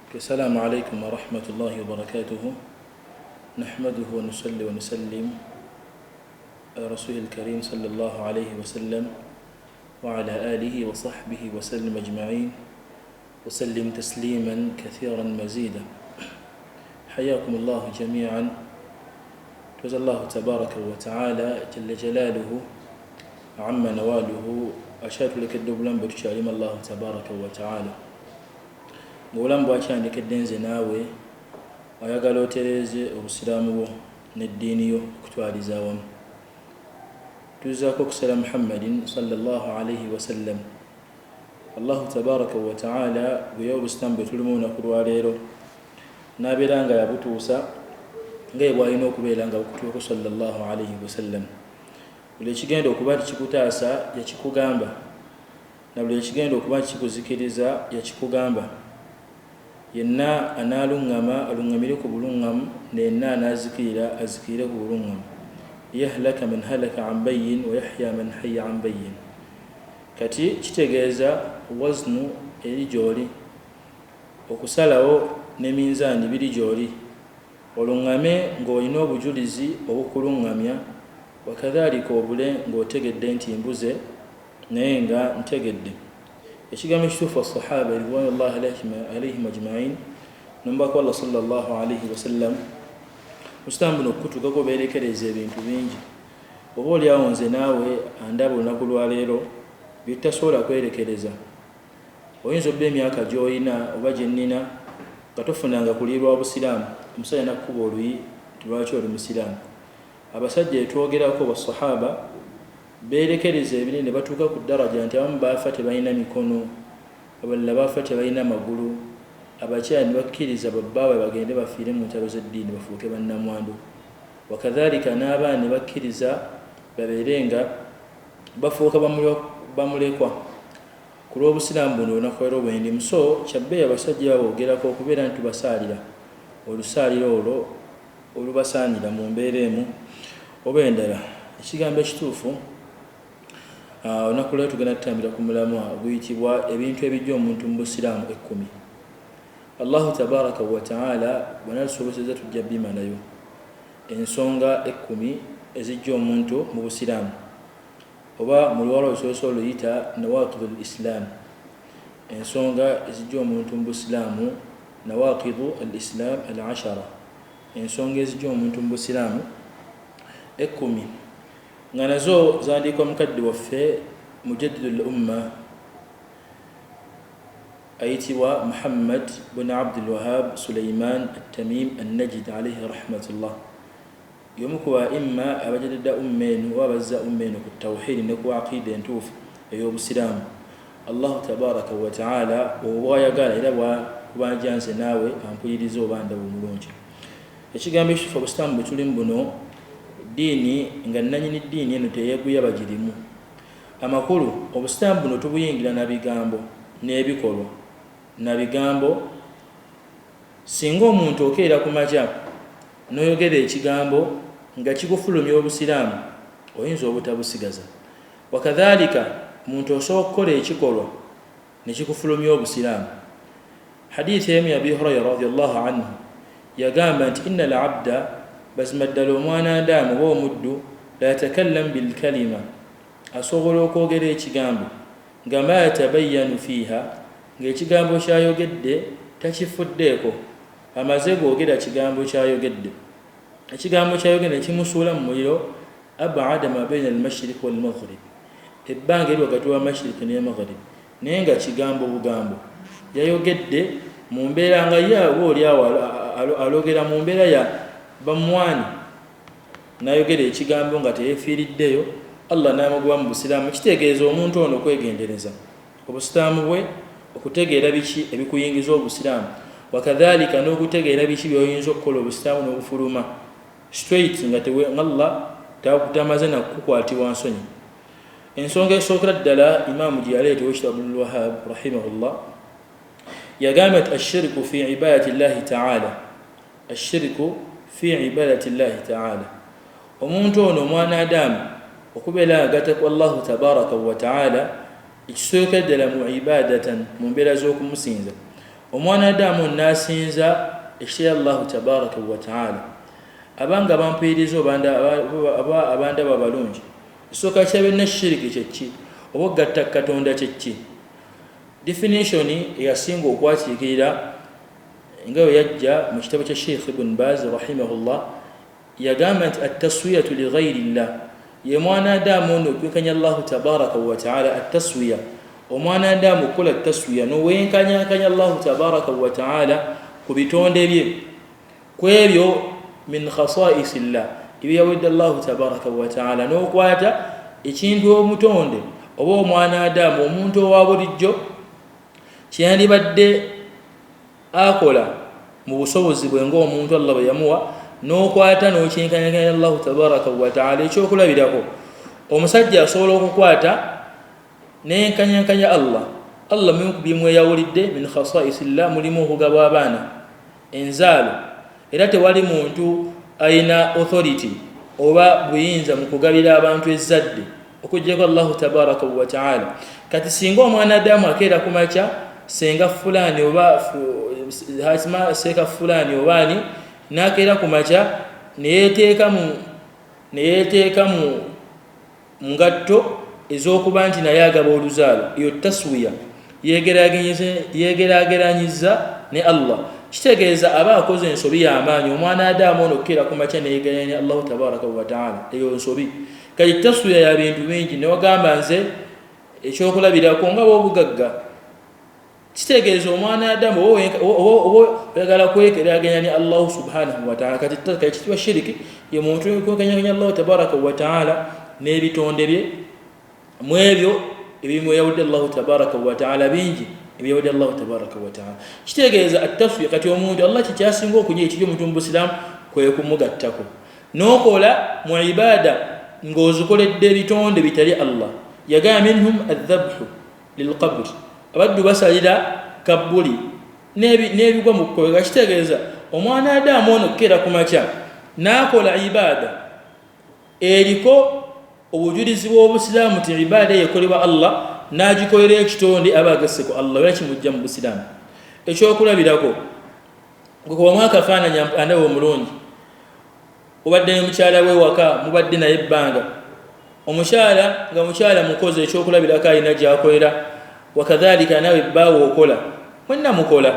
السلام عليكم ورحمة الله وبركاته. نحمده ونصلي ونسلم على رسول الكريم صلى الله عليه وسلم وعلى آله وصحبه وسلم أجمعين وسلم تسليما كثيرا مزيدا. حياكم الله جميعا. جزا الله تبارك وتعالى جل جلاله عم نواله أشهد لك الدبلان بكشالم الله تبارك وتعالى ng'obulambu bwakyandika eddenze naawe oyagala otereeze obusiraamu bwo n'eddiini yo okutwaliza awamu. Tuzaako okusala Muhammadin sallallahu alaihi wasallam. Allahu tabaraka wa ta'ala bwe yawa obusiraamu bwe tulimu olunaku lwaleero n'abeera nga yabutuusa nga bwe bwalina okubeera nga bukutuuko sallallahu alaihi wasallam. Buli ekigenda okuba nti kikutaasa yakikugamba na buli ekigenda okuba nti kikuzikiriza yakikugamba. Yenna analungama alungamire ku bulungamu nenna anazikira azikire ku bulungamu. Yahlaka man halaka an bayyin wa yahya man hayya an bayyin. Kati kitegeeza waznu eri gy'oli, okusalawo ne minzaani biri gy'oli, olungame ng'olina obujulizi obukulungamya, wakadhalika obule ng'otegedde nti mbuze naye nga ntegedde. Ekigambo ekituufu as-sahaba ridwanullahi alaihim ajma'in n'omubaka Allah sallallahu alaihi wasallam musitamu buno okutugako beerekereza ebintu bingi. Oba oliawo nze naawe andaba olunaku lwaleero byetasobola kwerekereza. Oyinza obba emyaka gy'olina oba gye nnina nga tofunanga kulirwa busiraamu, omusajja nakkuba oluyi nti lwaki oli musiraamu. Abasajja etwogerako basahaba beerekereza ebinene ne batuuka ku ddaraja nti abamu baafa tebalina mikono, abalala baafa tebalina magulu, abakyala ne bakkiriza babbaabwe bagende bafiire mu ntalo z'eddiini bafuuke bannamwandu. Wakadhalika n'abaana ne bakkiriza babeere nga bafuuka bamulekwa ku lw'obusiraamu buno olunaku leero bwendimu. So kyabbeeyi abasajja baboogerako okubeera nti tubasaalira olusaaliro olwo olubasaanira mu mbeera emu oba endala. Ekigambo ekituufu olunaku leero tugenda tutambira ku mulamwa oguyitibwa ebintu ebijja omuntu mu busiraamu 10. Allahu tabaraka wa ta'ala bw'anaatusobozesa tujja bimalayo ensonga 10 ezijja omuntu mu busiraamu, oba mu luwalo olusobosa oluyita nawaqidul islam. Ensonga ezijja omuntu mu busiraamu, nawaqidu al islam al 10, ensonga ezijja omuntu mu busiraamu 10 nga nazo zaandikwa mukadde waffe mujaddidul umma ayitibwa Muhammad bin Abdul Wahhab Sulaiman at-Tamim an-Najd alayhi rahmatullah. Y'omu ku ba'imma abajaddida umma eno oba abazza umma eno ku tawhidi ne ku aqida entuufu ey'obusiraamu. Allahu tabaraka wa ta'ala bw'ayagala era bw'ajanze naawe ampuliriza oba ndaba omulungi. Ekigambo ekituufu obusiraamu bwe tulimu buno dini nga nanyini dini eno teyeeguya bagirimu. Amakulu obusiraamu buno tubuyingira na bigambo n'ebikolwa. Na bigambo, singa omuntu okeera ku makya n'oyogera ekigambo nga kikufulumya obusiraamu oyinza obutabusigaza. Wakadhalika omuntu osobola okukola ekikolwa ne kikufulumya obusiraamu. Hadithi emu ya Abi Hurayra radiyallahu anhu yagamba nti inna al-abda bazima ddala omwana Adaamu oba omuddu la yatakallam bil kalima, asobola okwogera ekigambo nga ma yatabayyanu fiiha, ng'ekigambo kyayogedde takifuddeeko, amaze gwogera kigambo kyayogedde. Ekigambo kyayogedde ne kimusuula mu muliro ab'ada ma bayna al-mashriq wal maghrib, ebbanga eri wakati wa mashriq ne maghrib, naye nga kigambo bugambo yayogedde mu mbeera nga ye oli awo alogera mu mbeera ya bamwani n'ayogera ekigambo nga teyeefiiriddeyo, Allah n'amugoba mu busiraamu. Kitegeeza omuntu ono okwegendereza obusiraamu bwe, okutegeera biki ebikuyingiza obusiraamu, wakadhalika n'okutegeera biki by'oyinza okukola obusiraamu n'obufuluma straight nga Allah tamaze nakukwatibwa nsonyi. Ensonga esookera ddala imaamu gye yaleeta owekitabo Abdul Wahhab rahimahullah yagamba nti ashirku fi ibadati llahi ta'ala, ashirku fi ibadati llahi ta'ala. Omuntu ono omwana Adaamu okubeera agatta ku Allahu tabaraka wa ta'ala ekisooka ddala mu ibadatan mu mbeera z'okumusinza omwana adamu nasinza ekitya Allah tabaraka wa taala abanga bampirizo abanda babalungi soka kyabe na shiriki kyeki obogatta katonda kyeki definition eyasinga okwatikira ngayo yajja mu kitabo kya Sheikh Ibn Baz rahimahullah yagamba nti at-taswiyatu li ghayri Allah ye mwana adamu no kwekanya Allah tabaraka wa taala at-taswiya omwana adamu kola at-taswiya no wenkanya Allah tabaraka wa taala ku bitonde bye kwebyo min khasa'is Allah ibiyawidde Allah tabaraka wa taala no kwata ekintu omutonde oba omwana adamu omuntu owabulijjo kyandibadde akola mu busobozi bwe ng'omuntu Allah bwe yamuwa n'okwata n'okinkanyakanya Allah tabaraka wa taala ekyokulabirako omusajja asobola okukwata n'enkanyakanya Allah bimweyawulidde min khasaisillah mulimu okugaba abaana enzaalo era tewali muntu ayina authority oba buyinza mu kugabira abantu ezzadde okujjako Allah tabaraka wa taala kati singa omwana adamu akeera ku makya senga fulani oba hasima seka fulani obani nakeera ku makya neyeteeka mu ngatto ez'okuba nti naye agaba oluzaalo iyo taswiya yegeraageranyiza ne Allah kitegeeza aba akoze ensobi y'amaanyi omwana adamu ono okukeera ku makya neyegeranya ne Allah tabaraka wa taala eyo nsobi kati taswiya ya bintu bingi newagamba nze ekyokulabirako nga bw'obugagga kitegeeza omwana adamu oyagala kwegeraganya ne Allah subhanahu wa taala kati kitibwa shiriki ye muntu kwekanyakanya Allah tabaraka wa taala n'ebitonde bye mu ebyo ebimweyawudde Allah tabaraka wa taala bingi ebiyawudde Allah tabaraka wa taala kitegeeza at-taswiya kati omuntu Allah kikyasinga okunya ekiri omuntu mu busiraamu kwe kumugattako n'okola mu ibada ng'ozikoledde ebitonde bitali Allah yagaa minhum adh-dhabhu lilqabr abaddu basalira kabuli n'ebigwa mu kkoga kitegeeza omwana adamu ono okukeera ku makya n'akola ibada eriko obujulizi bw'obusiraamu ti ibada yekolebwa Allah n'agikolera ekitonde aba agasse ku Allah era kimujja mu busiraamu ekyokulabirako gwekuba mwaka akafaananyi andawe omulungi obadde ne mukyala we waka mubadde naye ebbanga omukyala nga mukyala mukozi ekyokulabirako alina gyakolera wakadhalika nawe bbaawo okola mwenna mukola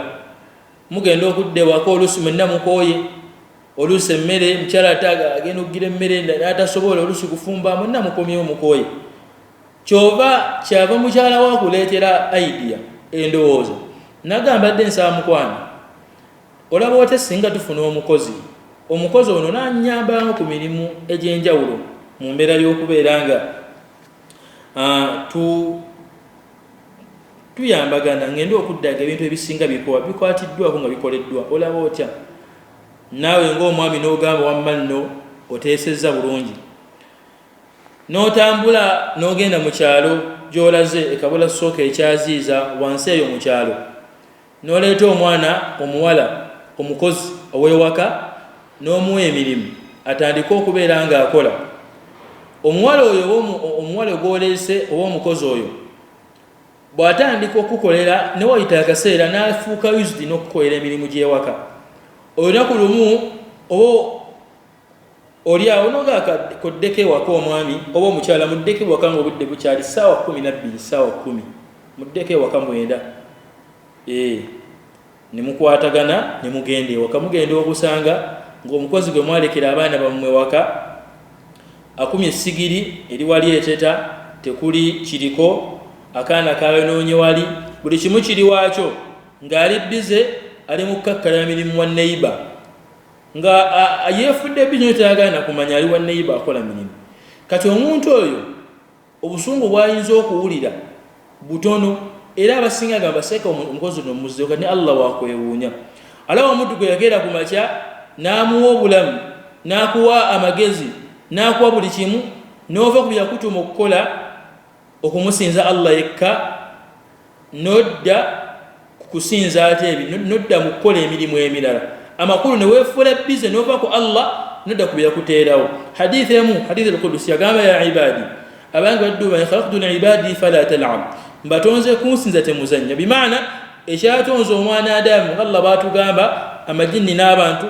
mugenda okudde waka oluusi mwenna mukooye oluusi emmere mukyala agenda okugira emmere n'atasobola oluusi kufumba mwenna mukomyewo mukooye kyava mukyala wakuleetera idea endowooza nagamba dde nsaba mukwana olaba ote singa tufuna omukozi ono n'annyambamu ku mirimu egy'enjawulo mu mbeera y'okubeera nga tuyambagana ngenda okuddaga ebintu ebisinga bikwatiddwako nga bikoleddwa olaba otya naawe ng'omwami n'ogamba wamma nno oteesezza bulungi n'otambula n'ogenda mu kyalo gy'olaze ekabula sooka ekyaziiza wansi eyo mu kyalo n'oleeta omwana omuwala omukozi ow'ewaka n'omuwa emirimu atandika okubeera ng'akola omuwala oyo omuwala gw'oleese oba omukozi oyo bw'atandika okukolera ne wayita akaseera n'afuuka used n'okukolera emirimu gy'ewaka olunaku lumu oba oli awo nogakoddeko ewaka omwami oba omukyala muddeko ewaka ng'obudde bukyali ssaawa 12 ssaawa 10 muddeko ewaka mwenda ne mukwatagana ne mugenda ewaka mugenda okusanga ng'omukozi gwe mwalekera abaana bammwe waka akumye essigiri eri wali eteta tekuli kiriko akaana kayonoonye wali buli kimu kiri waakyo ng'ali bize ali mu kukakkalira mirimu wa neiba nga yeefudde bizinyo tayagala kumanya ali wa neiba akola mirimu kati omuntu oyo obusungu bw'ayinza okuwulira butono era abasinga gamba seeka omukozi ono muzeo kati ne Allah wakwewuunya alaba omuntu gwe yakeera ku makya n'amuwa obulamu n'akuwa amagezi n'akuwa buli kimu n'ova ku byakutuma okukola okumusinza Allah yekka nodda kukusinza ate ebi nodda mu kukola emirimu emirala amakulu ne weefuula bize n'ova ku Allah nodda ku byakuteerawo hadithi emu hadithi al-Qudusi yagamba ya ibadi abange baddu ba khalaqtu al-ibadi fala tal'ab mbatonze kunsinza temuzanya bimaana ekyatonze omwana Adamu Allah batugamba amajinni n'abantu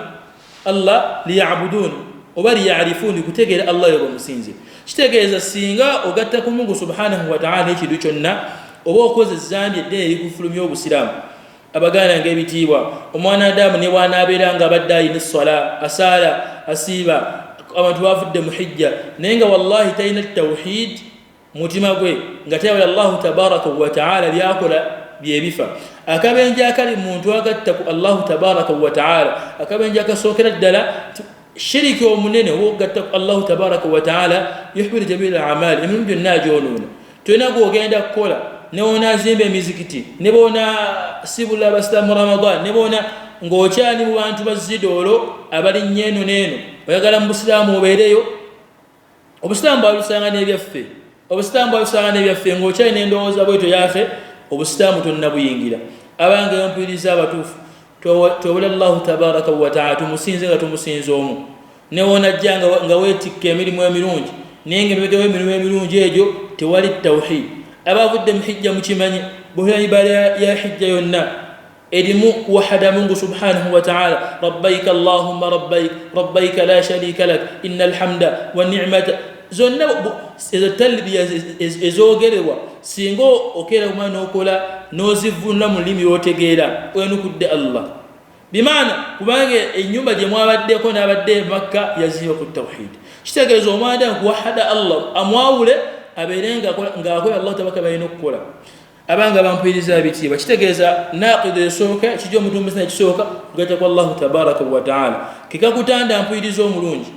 Allah liya'budun oba liya'rifun kutegeera Allah yoba musinzi kitegeeza singa ogatta ku Mungu subhanahu wa ta'ala ekintu kyonna oba okoze zambi eddene likufulumya obusiraamu abaganda ng'ebitiibwa omwana Adamu ne bw'anaabeera nga abadde ayina essala asaala asiiba abantu bavudde mu hijja naye nga wallahi talina tawhid mutima gwe nga tayawula Allahu tabaraka wa ta'ala byakola byebifa akabenje akali muntu agatta ku Allahu tabaraka wa ta'ala akabenje akasookera ddala shiriki omunene wogatta ku Allahu tabaraka wa ta'ala yuhbiru jamiil al-a'mal emirimu gyonna agyonoona tulina gwogenda kukola ne wonaazimba emizikiti ne boona sibula abasiraamu Ramadan ne boona ng'okyali mu bantu bazzidoolo abali nnyeno n'eno oyagala mu busiraamu obeereyo obusiraamu bwalusanga n'ebyaffe ng'okyali n'endowooza bwetyo yaffe obusiraamu tonna buyingira abange bampuliriza abatuufu towula Allahu tabaraka wa ta'ala tumusinze nga tumusinza omu ne wonajja nga weetikka emirimu emirungi naye nga emibega w'emirimu emirungi egyo tewali tawhid abavudde mu hijja mukimanyi bw'ola ibada ya hijja yonna erimu kuwahada Mungu subhanahu wa ta'ala rabbayka Allahumma rabbayka la sharika lak innal hamda wan ni'mata zonna ezo talbiya ezoogerebwa singa okeera kumana n'okola n'ozivunula mu lulimi lw'otegeera wenukudde Allah bimaana kubanga ennyumba gye mwabaddeko n'abadde Makka yazimba ku tawhid kitegeeza omwana kuwahada Allah amwawule abeere ng'akola Allah tabaka balina okukola abanga bampuliriza ebitiibwa kitegeeza naqidu esooka kijja omutumbuzi nekisooka kugatta ku Allahu tabaraka wa ta'ala kikakutanda mpuliriza omulungi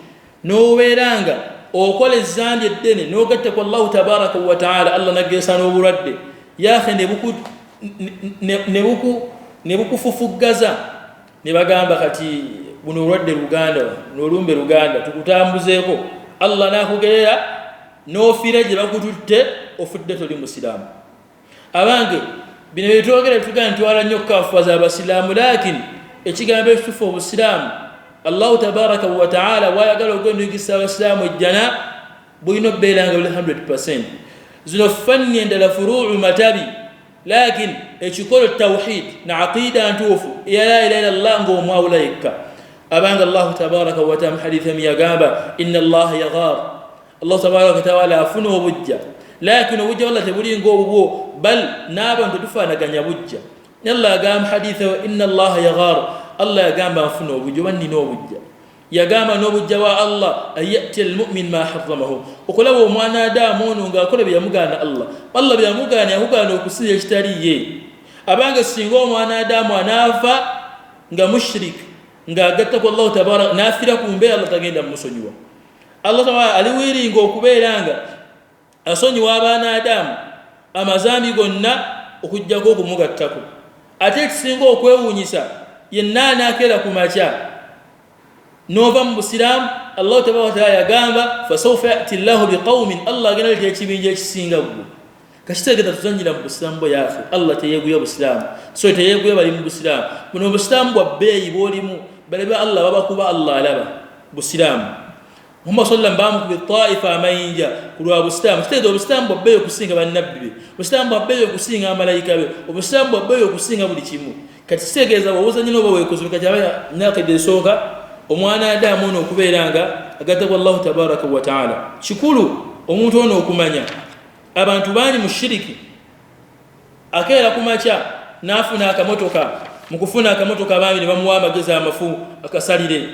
n'obeeranga okola ezzambi eddene n'ogatta ku Allahu tabaraka wa ta'ala Allah nageesa n'obulwadde yahe ne bukufufuggaza ne bagamba kati buno olwadde Luganda n'olumbe Luganda tukutambuzeeko Allah n'akugerera n'ofiira gye bakututte ofudde toli musiraamu abange bino byetwogera tugamba ntwala nnyo kafuwaza abasiraamu lakini ekigambo ekitufu obusiraamu Allahu tabaraka wa ta'ala wayagala ogenda oyigisa abasiraamu ejjana bulina okubeera nga 100% zino fanni endala furuu matabi lakini ekikolo tawhid na aqida ntuufu ya la ilaha illa Allah ng'omwawula yekka abanga Allahu tabaraka wa ta'ala haditha miyagamba inna Allah yaghar Allah tabaraka wa ta'ala afuna obujja lakini obujja walla tebuli ng'obwo bal n'abantu tufaanaganya bujja Allah agamba haditha inna Allah yaghar Allah yagamba afuna obujja wannina obujja yagamba n'obujja wa Allah ayati almu'min ma harramahu okulaba omwana Adamu ono ng'akola bye yamugaana Allah bye yamugaana yamugaana okusinza ekitaliye abange singa omwana Adamu anaafa nga mushrik ng'agatta ku Allah tabaraka n'afira ku mbeera Allah tagenda musonyiwa Allah tabaraka aliwiringa okubeera nga asonyiwa abaana Adamu amazambi gonna okujjako okumugattako ate ekisinga okwewuunyisa yenna anaakera ku makya nova mu busiraamu Allah tabaraka wa ta'ala yagamba fasawfa ya'ti Allahu biqaumin Allah agenda leeta ekibinja ekisinga ggwe kakitegeeza tuzanyira mu busiraamu bwe yafe Allah teyeeguya busiraamu so teyeeguya bali mu busiraamu buno obusiraamu bwa bbeeyi bw'olimu baleba Allah babakuba Allah alaba busiraamu Muhammad sallallahu alaihi wasallam bitaifa amayinja kulwa busiraamu kitegeeza obusiraamu bwa bbeeyi okusinga bannabbi be obusiraamu bwa bbeeyi okusinga amalayika be obusiraamu bwa bbeeyi okusinga buli kimu kati kitegeeza bw'ozannya n'oba weekozulika kyaba nakidde esooka omwana Adamu ono okubeera nga agatta ku Allahu tabaraka wa ta'ala kikulu omuntu ono okumanya abantu bangi mu shiriki akeera ku makya n'afuna akamotoka mu kufuna akamotoka bangi ne bamuwa amagezi amafu akasalire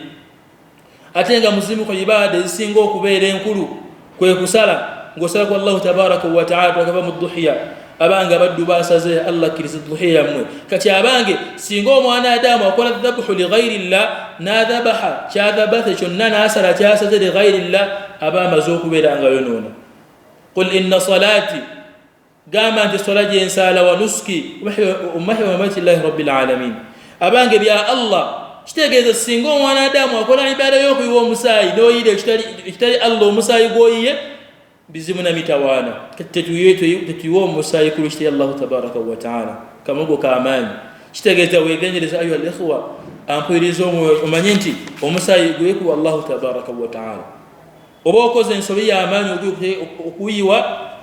ate nga muzimu ku ibada ezisinga okubeera enkulu kwe kusala ng'osala ku Allahu tabaraka wa ta'ala twakava mu dhuhiya abange abaddu basaze Allah kiriza dhuhiya mmwe kati abange singa omwana Adamu akola dhabhu li ghayri Allah nadhabaha kyadhabathe kyonna n'asala kyasaze li ghayri Allah aba amaze okubeera nga yonoona qul inna salati gamba nti sola gye nsala wa nuski umahya wa mamati llahi rabbil alamin abange bya Allah kitegeeza singa omwana Adamu akola ibada y'okuyiwa omusaayi n'oyira ekitali Allah omusaayi gw'oyiye bizimu na mitawana tetuyiwa omusaayi ku lwekitali Allah tabaraka wa ta'ala kamugo k'amaanyi kitegeeza weegendereza ayuha al-ikhwa ampuliriza omanye nti omusaayi gwekuwa Allah tabaraka wa ta'ala oba okoze ensobi y'amaanyi okuyiwa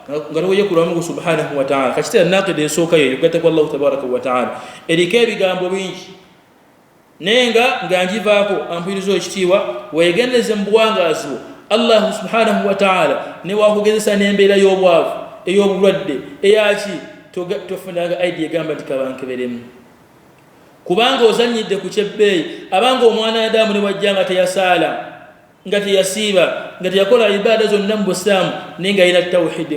ngalo yekula Mungu subhanahu wa ta'ala kachita naqide esoka yeyo gata kwa Allah tabaraka wa ta'ala erike bigambo bingi nenga nganjivaako ampirizo ekitiibwa weegendeze mbwangazo Allah subhanahu wa ta'ala ne wakugezesa n'embeera y'obwavu ey'obulwadde eyaki tofunaga idea gamba tikabankeberemu kubanga ozanyidde ku kyebbeeyi abanga omwana Adamu ne wajjanga teyasala nga teyasiiba nga teyakola ibada zonna mu Busiraamu nenga ina tawhid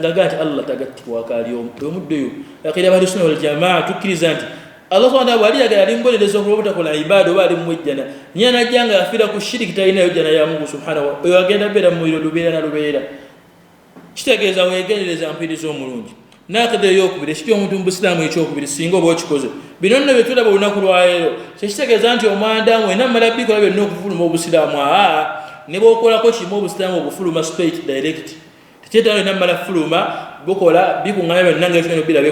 nga gati Allah tagattibwa kali omuddoyo akira bali sunna wal jamaa tukkiriza nti Allah subhanahu wa ta'ala yagala limbolerezo okubuta kola ibada obali mwejjana nyana janga afira ku shiriki tayina yojjana ya Mungu subhanahu wa ta'ala agenda bera mu ilo lubeera na lubeera kitegeeza weegerereza mpirizo omulungi nakade yokubire kiti omuntu mu Busiraamu ekyokubire singa oba okikoze bino nno bye tulaba olunaku lwaleero kitegeeza nti omwandamu ena malabika byonna okufuluma Obusiraamu ne bwokolako kimu Obusiraamu obufuluma straight direct tekyetaaga ena mala fuluma bukola bikuŋŋanya byonna ng'ekitono birabe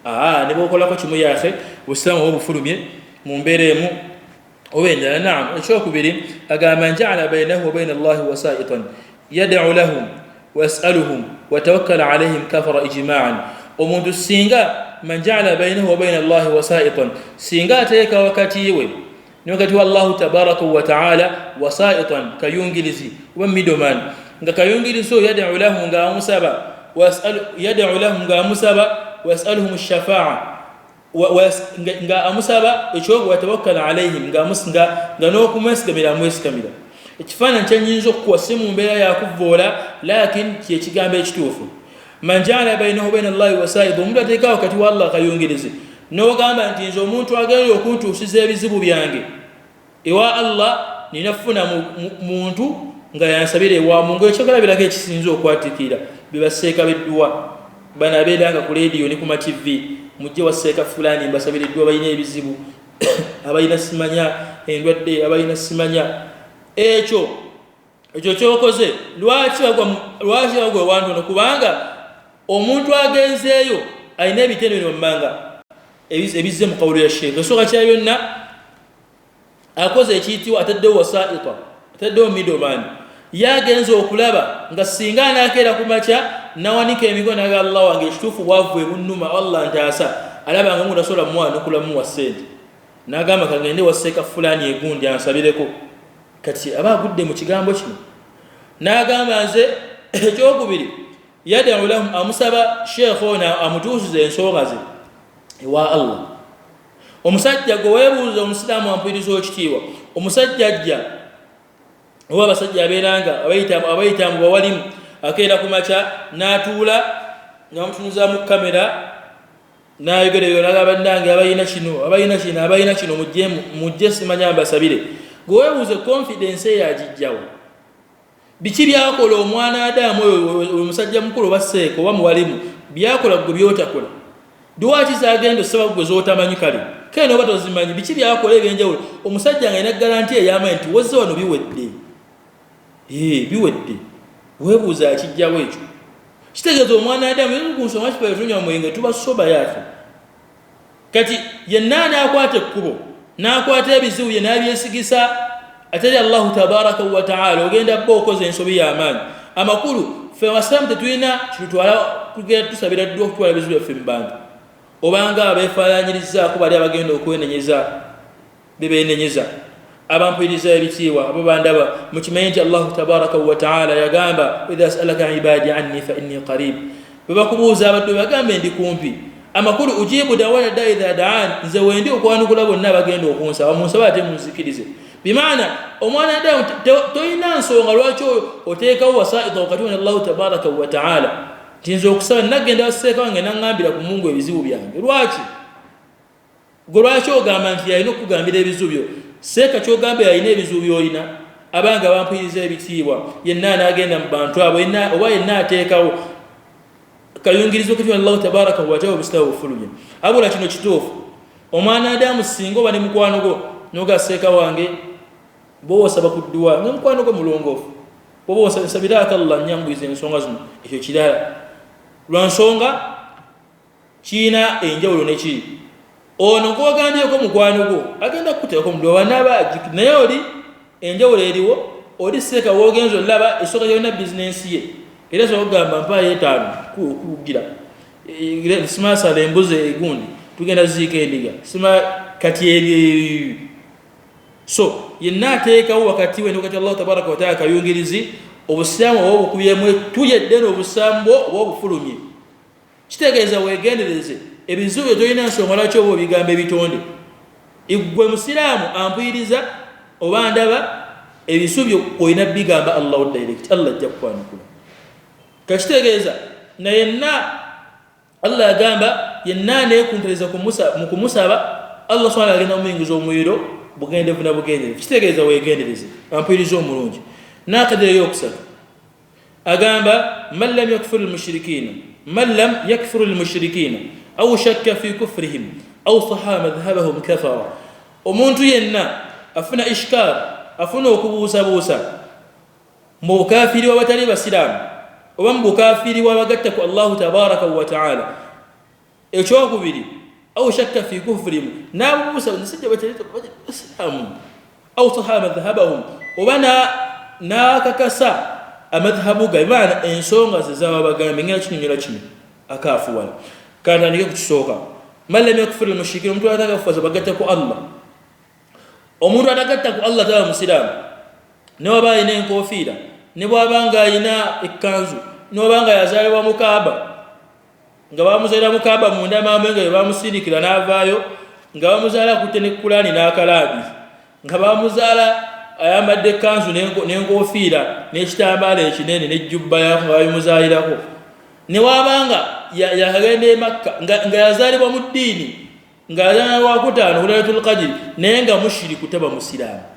10 ne bwokolako kimu yaase Obusiraamu obufulumye mu mbeera emu oba endala naam ekyokubiri agamba nja'ala bainahu wa baina Allahi wasaitan yad'u lahum واسألهم وتوكل عليهم كفر إجماعا ومنذ السينغا من جعل بينه وبين الله وسائطا سينغا تيكا وكتيوي نوكتي الله تبارك وتعالى وسائطا كيونجلسي ومدومان كيونجلسو يدعو لهم غامسبا يدعو لهم غامسبا ويسألهم الشفاعة غامسبا يشوف وتوكل عليهم غامسنغا غنوكمسكميلا مسكميلا ekifana kyanyinzo kuwa simu mbeera yakuvoola lakin kyekigambo ekituufu man ja'ala bainahu baina Allahi wasa'id omuntu ateekawo kati wa Allah kayongereze n'ogamba nti nze omuntu agenda okuntuusiza ebizibu byange ewa Allah ninafuna muntu nga yansabira ewa Mungu ekyokulabirako ekisinza okwatikira bibaseeka bedduwa bana abeeranga ku radio ne ku ma TV mujje waseeka fulani mbasabira edduwa balina ebizibu abalina simanya endwadde abalina simanya ekyo kyokoze lwaki wagwe wantu kubanga omuntu agenzeeyo alina ebitendo bino mmanga ebizze mu kawulo ya Sheikh esooka kya byonna akoze ekiyitibwa ataddewo wasaita ataddewo middleman yagenze okulaba nga singa anaakeera ku makya nawanika emikono naga Allah wange ekituufu bwavu ebunnuma Allah ntaasa alaba nga munasobola mwanukulamu wa ssente n'agamba kagende waseeka fulani egundi ansabireko kati aba agudde mu kigambo kino n'agamba nze ekyokubiri yad'u lahum amusaba sheikh ona amutuusize ensonga ze ewa Allah omusajja gwe weebuuza omusiraamu ampiriza ekitiibwa omusajja ajja oba abasajja abeeranga abayita mu bawalimu akeera ku makya n'atuula ng'amutunuza mu kamera n'ayogera yonaga bannange abalina kino mujje simanya mbasabire gwe weebuuze confidence eyagijjawo biki byakola omwana Adamu oyo omusajja mukulu oba seeko oba muwalimu byakola gwe byotakola duwaki zagenda osaba gwe zootamanyi kale kale noba tozimanyi biki byakola ebyenjawulo omusajja nga alina garanti ey'amanyi nti wozze wano biwedde biwedde weebuuza akijjawo ekyo kitegeeza omwana Adamu kunsoma kipayo tunywa mwenge tuba soba yaafe kati yenna anaakwata ekkubo n'akwata ebizibu bye n'abyesigisa atali Allahu tabaraka wa ta'ala ogenda bba okoze ensobi y'amaanyi amakulu ffe abasiraamu tetulina kitutwala tugenda tusabira ddwa okutwala ebizibu byaffe mu bantu obanga abeefaananyirizaako bali abagenda okwenenyeza bebeenenyeza abampuliriza ebitiibwa abo bandaba mukimanyi nti Allahu tabaraka wa ta'ala yagamba idha sa'alaka ibadi anni fa inni qarib bwe bakubuuza abaddu bagambe ndi kumpi amakulu ujibu dawala da idha da'an nze wendi okwanukula bonna bagenda okunsaba munsaba ate munzikirize bimaana omwana Adamu toyina nsonga lwaki oteekawo wasaita wakati wa Allahu tabaraka wa ta'ala tinza okusaba nagenda waseeka wange naŋŋambira ku Mungu ebizibu byange lwaki gwe lwaki ogamba nti yalina okugambira ebizibu byo seeka kyogamba yalina ebizibu byolina abanga bampuliriza ebitiibwa yenna anaagenda mu bantu abo oba yenna ateekawo kayungirizo kati Allah tabaraka wa ta'ala bistawo bufulumye abula kino kituufu omwana Adamu singa oba ne mukwano gwo nogaseeka wange bo osaba kudduwa ne mukwano gwo mulongoofu bo osabirako Allah nyambuize ensonga zino ekyo kirala lwa nsonga kiina enjawulo nekiri ono gwogambyeko mukwano gwo agenda kukuteekako mudoba naba naye oli enjawulo eriwo oli seeka woogenza olaba esooka yonna bizinensi ye era so gamba mpaye 5 kugira sima sale mbuze egundi tugenda zika endiga sima kati eri so yenna teekawo wakati we wakati Allah tabaraka wa taala kayungirizi obusaamu obukubiyemu tuyedde obusambo obufulumye kitegeeza wegendereze ebizubu toyina nsonga lwaki obo bigambo ebitonde igwe musiraamu ampuyiriza oba ndaba ebisubyo oyina bigamba Allah direct Allah ajja kukwanukula kakitegeeza na yenna Allah agamba yenna neekuntereza mu kumusaba Allah subhanahu agenda omuyingiza omuliro bugendevu na bugenderevu kitegeeza wegendereze ampuyiriza omulungi nakadere yokusatu agamba man lam yakfuru almushrikina aw shakka fi kufrihim aw saha madhhabahum kafara omuntu yenna afuna ishkal afuna okubuusabuusa mu bukafiri w'abatali basiraamu oba mu bukafiri w'abagatta ku Allahu tabaraka wa taala ekyokubiri aw shakka fi kufrihim n'abuusa nisijja batali basiraamu aw saha madhhabahum oba n'akakasa amadhhabu ga maana ensonga ze z'abagambe ng'era kinyonyola kino akaafuwala kantandike ku kisooka man lam yakfur almushrikiin omuntu atagafuwaza bagatta ku Allah omuntu atagatta ku Allah taba musiraamu ne waba alina enkofiira ne bw'abanga alina ekkanzu ne wabanga yazaalibwa mu Kaaba nga bamuzaala mu Kaaba munda mambe nga bamusindikira n'avaayo nga bamuzaala akutte ne Kulaani n'akalaabi nga bamuzaala ayambadde ekkanzu n'enkofiira n'ekitambaala ekinene n'ejjubba yako nga babimuzaalirako ne wabanga yakagenda e Makka nga yazaalibwa mu ddiini ng'azaalibwa wakutaano ku Laylatul Qadr naye nga mushiriku taba musiraamu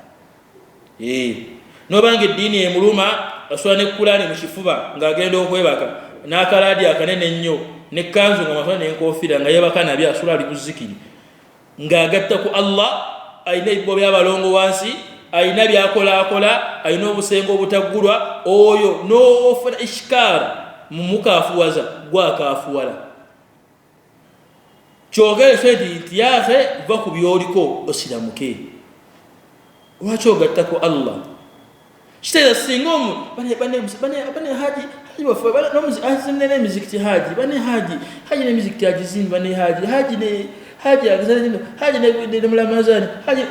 n'obanga eddiini emuluma asula ne Kulaani mu kifuba ng'agenda okwebaka n'akalaadi akanene ennyo n'ekkanzu nga masula n'enkofiira nga yeebaka nabyo asula ali ku zikiri ng'agatta ku Allah alina ebibbo by'abalongo wansi alina byakolakola alina obusengo obutaggulwa oyo n'ofuna ishkaara mu mukaafuwaza gwakaafuwala kyogerese nti yahe va ku byoliko osiramuke lwaki ogatta ku Allah kitegeeza singa bane haji azimne n'emizikiti haji bane haji n'emizikiti agizimba ne haji agizana haji ne mulamazani haji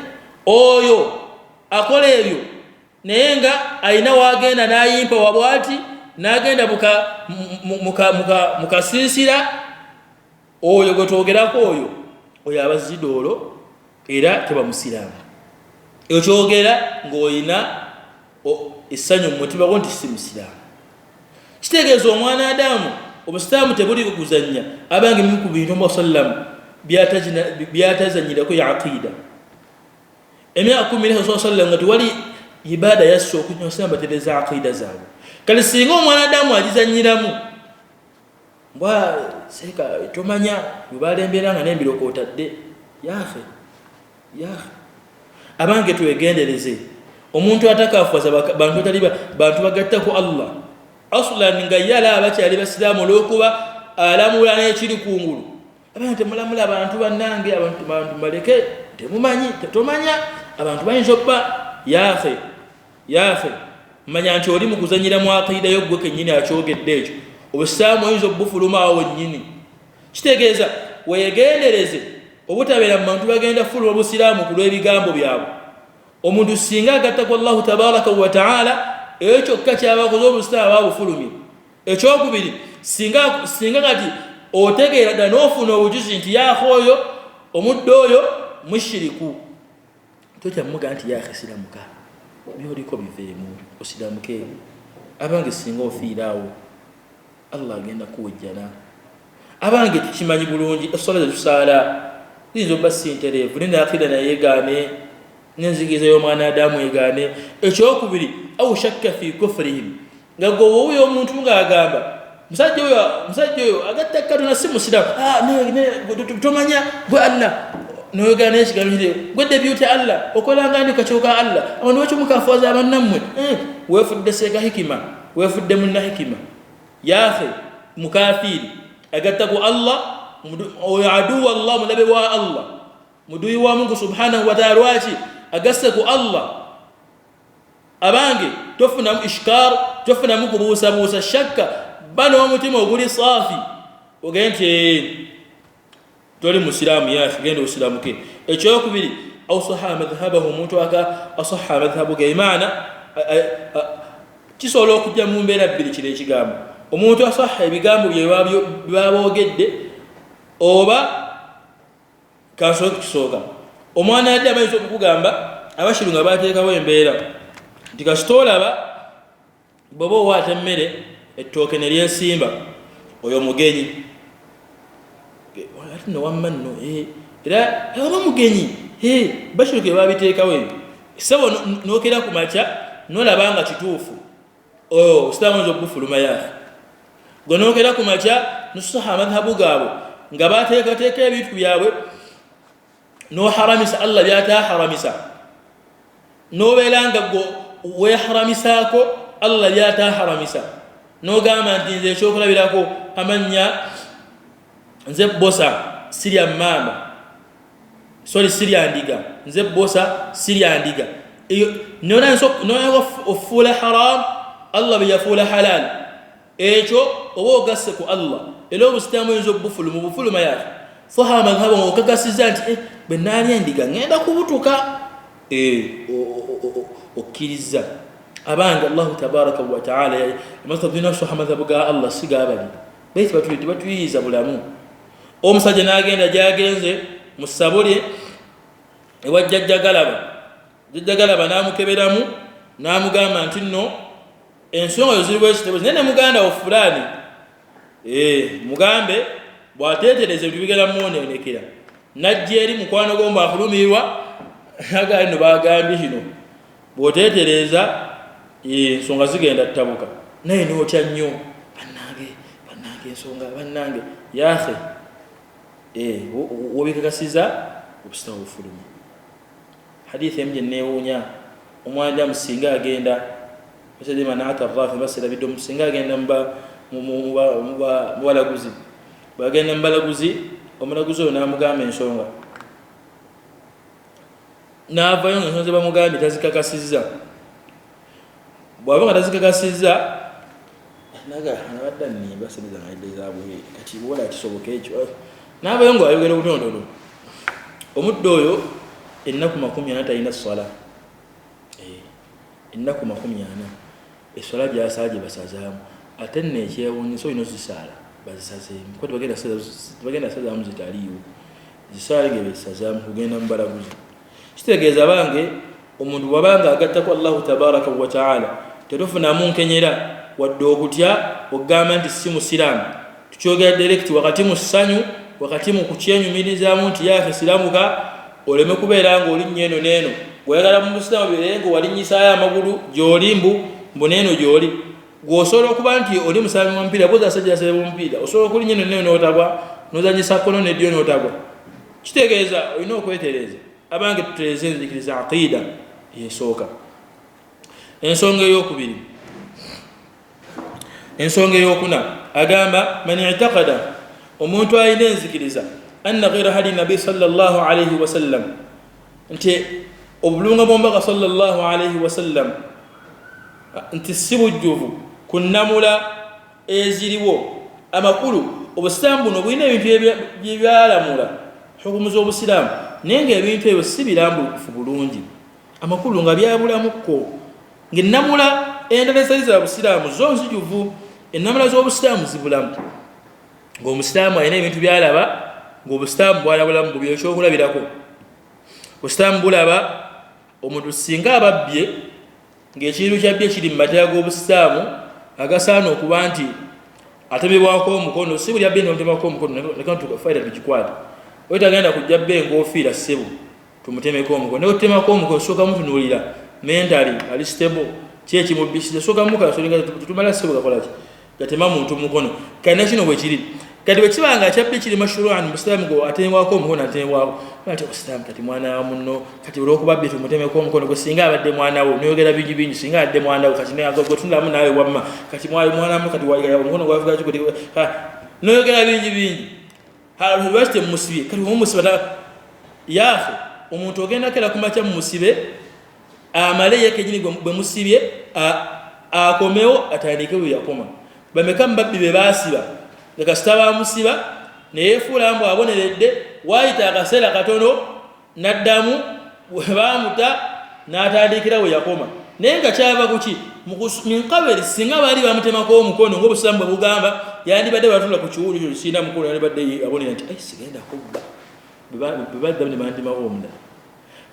oyo akola ebyo naye nga alina wagenda n'ayimpa wabwati n'agenda mukasiisira oyo gwe twogerako oyo abazidoolo era teba musiraamu ekyo kyogera ng'olina essanyu mu mutima gwo nti si musiraamu kitegeeza omwana Adamu obusiraamu tebuli kuguzannya abange bimu ku bintu musallamu byatazanyirako ya aqida emyaka 10 sallam nga tewali ibada yasso okunywa batereza aqida zaabwe kale singa omwana Adamu agizanyiramu mbwa seka tomanya yubalemberanga n'embiroko otadde yahe abange twegendereze omuntu atakafuwaza bantu bagatta ku Allah aslan nga yala abakyali basiraamu olw'okuba alamula n'ekiri kungulu abantu temulamula abantu bannange abantu baleke temumanyi tetomanya abantu bayinza okuba yafe manya nti oli mu kuzanyira mu aqida yo gwe kennyini akyogedde ekyo obusiraamu oyinza obufuluma awo wennyini kitegeeza weegendereze obutabeera mu bantu bagenda fuluma obusiraamu ku lw'ebigambo byabwe omuntu singa agatta ku Allahu tabaraka wa taala ekyo kyokka kyabakoze obusiraamu abufulumye ekyokubiri singa kati otegeera ddala n'ofuna obujuzi nti yaako oyo omudde oyo mushiriku tokyamuga nti yahe siramuka byoliko biveemu osiramuke abange singa ofiiraawo Allah agenda kuwejjana abange tukimanyi bulungi essola zetusaala ziyinza obba sintereevu nina akida nayeegaane n'enzikiriza y'omwana Adamu egaane ekyokubiri aw shakka fi kufrihim nga gwe owuyo omuntu ng'agamba musajja oyo agatta Katonda si musiraamu tomanya gwe Allah noyogana ekigambo kiri gwedde byuta Allah okolanga ndi kakyuka Allah abantu bakyo mukafuwaza abannammwe weefudde seeka hikima weefudde munna hikima yahe mukafiri agatta ku Allah oyo aduwa Allah mulabe wa Allah muduyi wa Mungu subhanahu wa ta'ala lwaki agasse ku Allah abange tofunamu ishkar tofuna mukubuusabuusa shakka bano omutima oguli saafi ogente toli musiramu yafi genda osiramu ke ekyokubiri aw saha madhhabahu omuntu asaha madhhabu ge imaana kisobola okujja mu mbeera bbiri kiro ekigambo omuntu asaha ebigambo byebaboogedde oba kansooka kisooka omwana yadde amayinza okukugamba abashiru nga bateekawo embeera nti kasitoolaba bw'oba owaata emmere ettooke ne lyesimba oyo mugenyi ate nowamma nno era oba mugenyi bashiru ge babiteekawo ebyo sabo nookera ku makya nolaba nga kituufu oyo ositaamu oyinza okugufuluma yaafe gwe nookera ku makya nosaha amadhabu gaabwe nga bateekateeka ebintu byabwe noharamisa allah byataharamisa nobeera nga weeharamisaako allah byataharamisa nogamba nti nze ekyokulabirako amannya nze bosa sirya maama sirya ndiga nze bosa sirya ndiga nona ofuula haram allah byeyafuula halal ekyo oba ogasse ku allah era obusitaamu oyinza obufuluma yaafe saha madhhabu okagasiza nti bwe naalya endiga ngenda kubutuka okkiriza abange allahu tabaraka wataala amatadina saha madhhabu ga allah sigabali baitu batuyiiza bulamu omusajja n'agenda gyagenze mu ssabo lye ewa jjajjagalaba n'amukeberamu n'amugamba nti nno ensonga yo ziriwo ekitebo naye ne muganda wo fulaani mugambe bw'ateetereza ebintu bigenda mumwononekera najja eri mukwano gomba akulumirwa agali no bagambye kino bw'oteetereza ensonga zigenda ttabuka naye nootya nnyo bannange ensonga bannange yaafe wobikakasiza obusitawo bufuluma hadithi emu gye neewuunya omwandamu singa agenda basadima naata rafi basirabidde omusinga agenda mubalaguzi bwagenda mubalaguzi omulaguzi oyo n'amugamba ensonga n'avayo nga ensonga ze bamugambye tazikakasizza bw'aba nga tazikakasizza nabadda nnimba sente zange zabwe kati bwola kisoboka ekyo n'avayo ng'ayogera obutonotono omuddo oyo ennaku 40 talina swala ennaku 40 eswala gyasala gye basazaamu ate nno ekyewuunyisa olina ozisaala bazisazeemu kuba tebagenda sazaamu zitaliiwo zisaale ge bezisazaamu kugenda mu balaguzi kitegeeza bange omuntu bwabanga agattako allahu tabaraka wataala tetufunamu nkenyera wadde okutya okugamba nti si musiraamu tukyogera direkiti wakati mu ssanyu wakati mu kukyenyumirizaamu nti yaafe siramuka oleme kubeera nga olinnyo eno neeno bweyagala mu busiraamu beere nga walinyisaayo amagulu gy'oli mbu neeno gy'oli gwosobola okuba nti oli musambi mupiira boza asajja asebe mupiira osobola okulinya eno neeno n'otagwa nozanyisa kono neddio n'otagwa kitegeeza olina okwetereeza abange tutereeze enzikiriza aqiida yesooka ensonga ey'okubiri ensonga ey'okuna agamba man i'taqada omuntu alina enzikiriza anna ghayra hadi nabi sallallahu alayhi wasallam nti obulunga bw'omubaka sallallahu alayhi wasallam nti si bujjuvu kunnamula eziriwo amakulu obusiraamu buno bulina ebintu byebyalamula hukumu z'obusiraamu naye ng'ebintu ebyo si birambulukufu bulungi amakulu nga byabulamukko ng'ennamula endala ezali za busiraamu zo nzijuvu ennamula z'obusiraamu zibulamu ng'omusiraamu alina ebintu byalaba ng'obusiraamu bwalabulamu bubyo ekyokulabirako obusiraamu bulaba omuntu singa ababbye ng'ekintu kyabbye kiri mu mateeka g'obusiraamu agasaana okuba nti atemebwako omukono si buli abbe nomutemako omukono nekatufaira tukikwata oyo tagenda kujja bbe enkofiira ssebo tumutemeko omukono naye otutemako omukono sooka mutunuulira mentally ali stable ki ekimubisiza sooka mukasolinga tutumala ssebo gakolaki gatema muntu mukono kati nakino bwe kiri kati bwe kiba nga kyabbe kiri mashruan musiraamu go atemebwako omukono atemebwako ati osiraamu kati mwana wa munno kati olw'okuba bbe tumutemeko omukono gwe singa abadde mwana wo noyogera bingi bingi singa abadde mwana wo kati gwetunulamu naawe wamma kati mwana mu kati omukono gwavuga kikuti noyogera bingi bingi lwakite mumusibye kati mumusiba yaafe omuntu ogenda kera kumakya mumusibe amale ye kenyini bwe musibye akomewo atandike we yakoma bameka mbabbi be basiba nga kasita bamusiba neyefuula mbu aboneredde waayita akaseera katono n'addamu baamuta n'atandikira we yakoma naye nga kyava kuki minkaberi singa baali bamutemako omukono ng'obusiramu bwe bugamba yandibadde batula ku kiwulu kyo kisina mukono yandibadde abonera nti sigenda kubba bebadda ne bandimawo omulala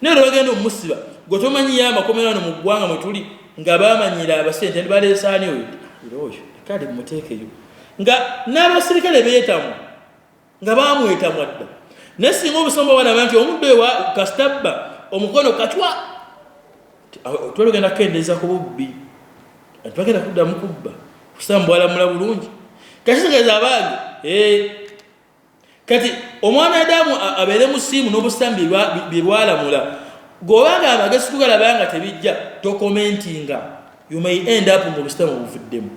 naye lwe bagenda omusiba gwe tomanyiyo amakomero ano mu ggwanga mwe tuli nga bamanyira abasente ndibaleesaani oyo kale muteekeyo nga n'abasirikale beetamwa nga bamwetamwa dda naye singa obusomba balaba nti omuddo ewa kasitabba omukono katwa twalugenda kukendeeza ku bubbi twagenda kuddamu kubba kusamba bwalamula bulungi kakitegeeza abange kati omwana adamu abeere musiimu n'obusambi bye bwalamula gobanga amagezi kugalaba nga tebijja tokomentinga you may end up mu busitamu buvuddemu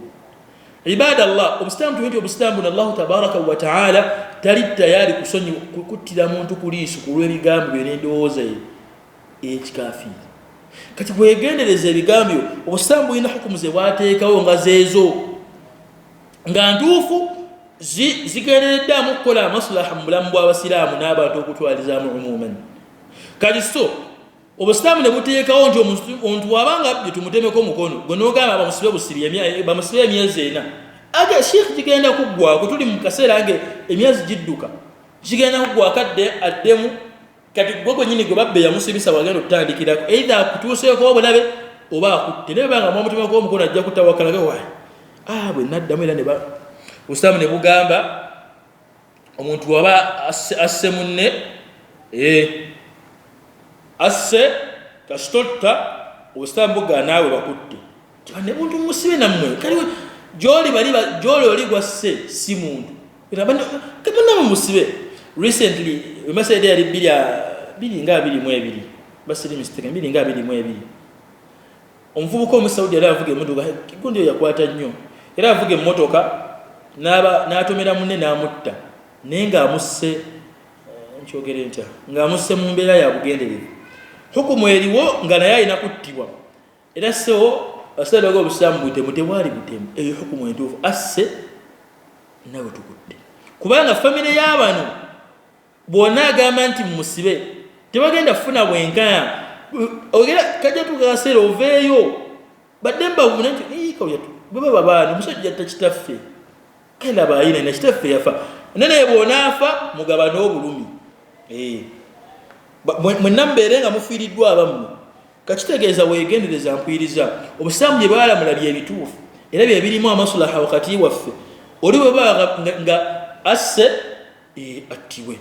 ibadallah obusitamu tuwenti obusitamu buno allahu tabaraka wa taala tali tayari kuttira muntu ku liiso ku lw'ebigambo byo n'endowooza ye ekikafiiri kati bwegendereza ebigambo byo obusitamu bulina hukumu ze bwateekawo nga zeezo nga ntuufu zigendereddamu okukola amaslaha mu bulamu bw'abasiraamu n'abantu okutwalizaamu umuman kati so obusitaamu ne buteekawo nti omuntu wabanga bye tumutemeko omukono gwe n'ogamba bamusibe emyezi ena ate sheikh kigenda kuggwako tuli mu kaseera nge emyezi gidduka kigenda kuggwako addemu kati gwe gwennyini gwe babbe yamusibisa wagenda okutandikirako eitha akutuuseeko obulabe oba akutte naye banga mwamutemeko omukono ajja kutawakalage wayi bwe naddamu era obusitaamu ne bugamba omuntu waba asse munne asse kasitotta obusitaamu bugga naawe bakutte ne muntu musibe nammwe kaliwe gy'oli oli gwasse si muntu kabannamu musibe recently emasaide yali 222 basiri mistake 222 omuvubuka omusaudi yali avuga emmotoka gundi eyo yakwata nnyo era avuga emmotoka n'atomera munne n'amutta naye ng'amusse nkyogere ntya ng'amusse mu mbeera ya bugenderevu hukumu eriwo nga naye alina kuttibwa era sewo asaalaga obusiraamu butemu tebwali butemu eyo hukumu entuufu asse nawe tukutte kubanga famire y'abano bwonna agamba nti musibe tebagenda kufuna bwenkanya ogera kajja tukaseera oveeyo badde mbabuna nti kawyatu bwe baba baana omusajja atta kitaffe kenda baayina na kitaffe yafa nene bw'onaafa mugabane obulumi mwenna mbeere nga mufiiriddwa abammwe kakitegeeza weegendereza mpwiriza obusiraamu bye baalamula bye bituufu era bye birimu amasulaha wakati waffe oli bwe baba nga asse attibwe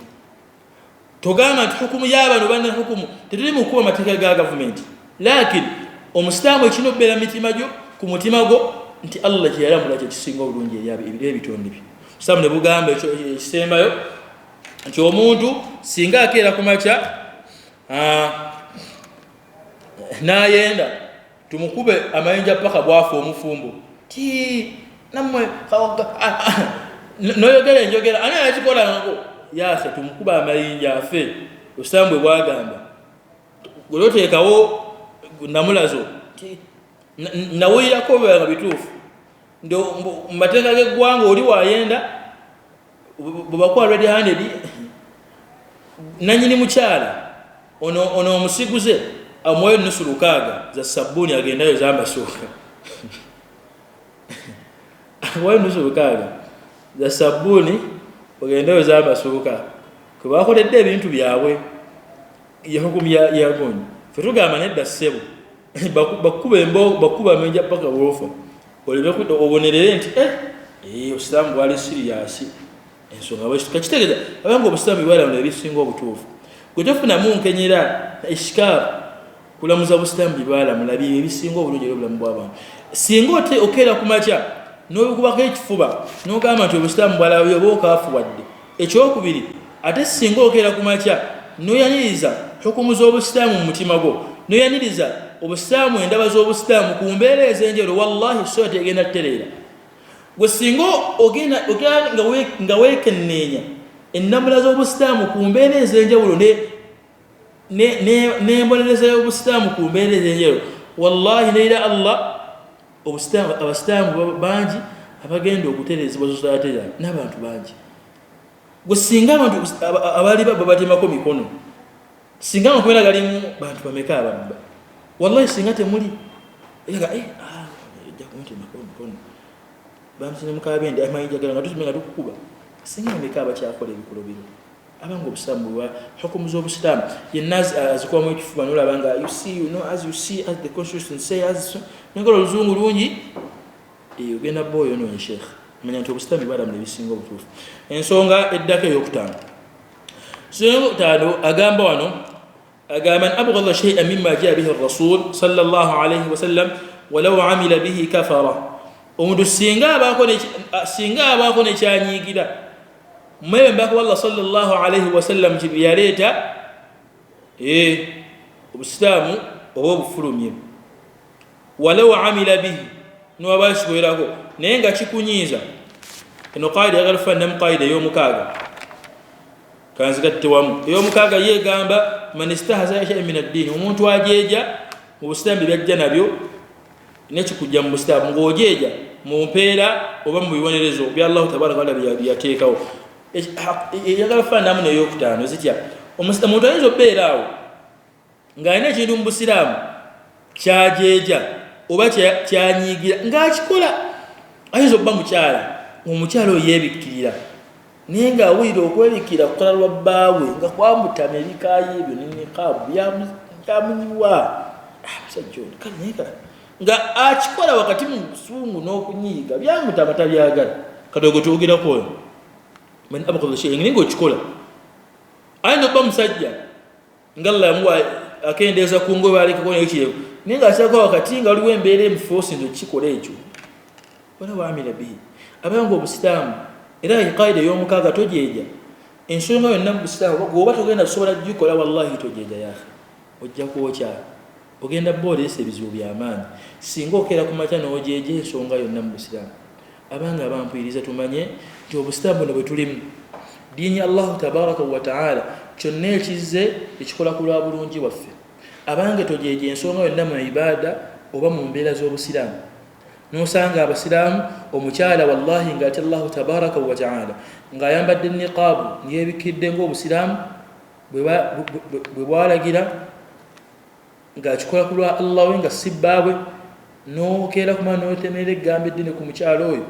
togamba nti hukumu y'abano banna hukumu tetuli mu kukuba amateeka ga gavumenti lakini omusiraamu ekina okubeera mitima gyo ku mutima gwo nti allah kye yalamula kye kisinga obulungi eri ebitonde bye obusiraamu ne bugamba ekisembayo nti omuntu singa akeera ku makya n'ayenda tumukube amayinja paka bwafa omufumbo ti nammwe noyogera enjogera ani yakikolango yase tumukuba amayinja afe obusiraamu bwe bwagamba gweloteekawo namulazo nawulirako bwanga bituufu mu mateeka g'eggwanga oli wayenda bwebakuwa red handed nanyini mukyala ono omusiguze amuwayo nusu 600 za sabbuuni agendayo zambasooka amuwayo nusu 600 za sabbuuni agendayo zambasooka kwebakoledde ebintu byabwe yahukumu yagonyi fe tugamba nedda ssebo bakuba amenja paka bwofa oleme obonerere nti obusiraamu bwali siriyasi ensonga bwe kakitegeeza abanga obusiraamu bwalamula ebisinga obutuufu gwe tofunamu nkenyera ishikaru kulamuza busiraamu bwalamula bye ebisinga obulungi era obulamu bw'abantu singa okeera ku makya n'obikubako ekifuba n'ogamba nti obusiraamu bwalabi oba okaafuwadde ekyokubiri ate singa okeera ku makya n'oyaniriza hukumu z'obusiraamu mu mutima gwo n'oyaniriza obusiraamu endaba z'obusiraamu ku mbeera ez'enjawulo wallahi sola tegenda kutereera gwe singa ogenda nga weekenneenya ennamula z'obusiraamu ku mbeera ez'enjawulo n'embonereza y'obusiraamu ku mbeera ez'enjawulo wallahi neera allah abasitaamu bangi abagenda okutereezebwa society n'abantu bangi gwe singa abantu abali babatemako mikono singa amakomera galimu bantu bameka ababba wallahi singa temuli ega ejja kuntemako mikono bamusine mukabende amayinjagala nga tutumenga tukukuba singa bameka abakyakola ebikolo bino abanga obusiramu bwa hukumu z'obusiraamu yenna azikubamu ekifuba nolaba nga as the constitution say as nengola oluzungu lungi ogenda boyo onoonye sheekh manya nti obusiraamu bibalamu ebisinga obutuufu ensonga eddako ey'okutaano ttaano agamba wano agamba man abghadha shay'an mimma jaa bihi ar-rasul sallallahu alayhi wa sallam walau amila bihi kafara omuntu singa abaako nekyanyiigira mwewe mbako Allah sallallahu alayhi wa sallam yaleeta obusiraamu oba obufulumye walau amila bihi niwabakikolerako naye nga kikunyiiza eno qaida yagala kufaananamu qaida ey'omukaaga kanzigatte wamu ey'omukaaga yeegamba man istahza shay'an min ad-din omuntu ajeeja mu busiraamu byajja nabyo nekikujja mu busiraamu ng'ojeeja mu mpeera oba mu bibonerezo bya Allahu tabaraka wa taala byateekawo yagala kufaananamu n'ey'okutaano zitya omuntu ayinza okubeera awo ng'alina ekintu mu busiraamu kyajeeja oba kyanyiigira ng'akikola ayinza okuba mukyala omukyala oyo yeebikkirira naye ng'awulira okwebikkira kukola lwa bbaawe nga kwamutama ebikaayi ebyo nenikaabu byamunyiwa musajja ono kale naye nga akikola wakati mu busungu n'okunyiiga byamutama tabyagala kadogo tuwogerako oyo man abghadha shay'an ningo chikola ayinza okuba musajja nga Allah yamuwa akendeeza ku ngoye baleka kona ekirego ninga asaka wakati nga waliwo embeera emuforce nzo kikola ekyo wala waamira bihi abanga obusiraamu era qaida y'omukaaga tojeeja ensonga yonna mu busiraamu gwoba togenda kusobola gikola wallahi tojeeja yaakhe ojja kwokya ogenda booleesa ebizibu by'amaanyi singa okeera ku makya n'ojeeja ensonga yonna mu busiraamu abanga abampuliriza tumanye nti obusiraamu buno bwe tulimu diini Allahu tabaraka wa taala kyonna ekizze ekikola ku lwa bulungi waffe abange tojeeje ensonga yonna mu ibaada oba mu mbeera z'obusiraamu n'osanga abasiraamu omukyala wallahi ng'ati Allahu tabaraka wa taala ng'ayambadde niqaabu ng'ebikkiridde ng'obusiraamu bwe bwalagira ng'akikola ku lwa Allah we nga si bbaabwe n'okeera kumala n'otemerera eggambo eddene ku mukyalo oyo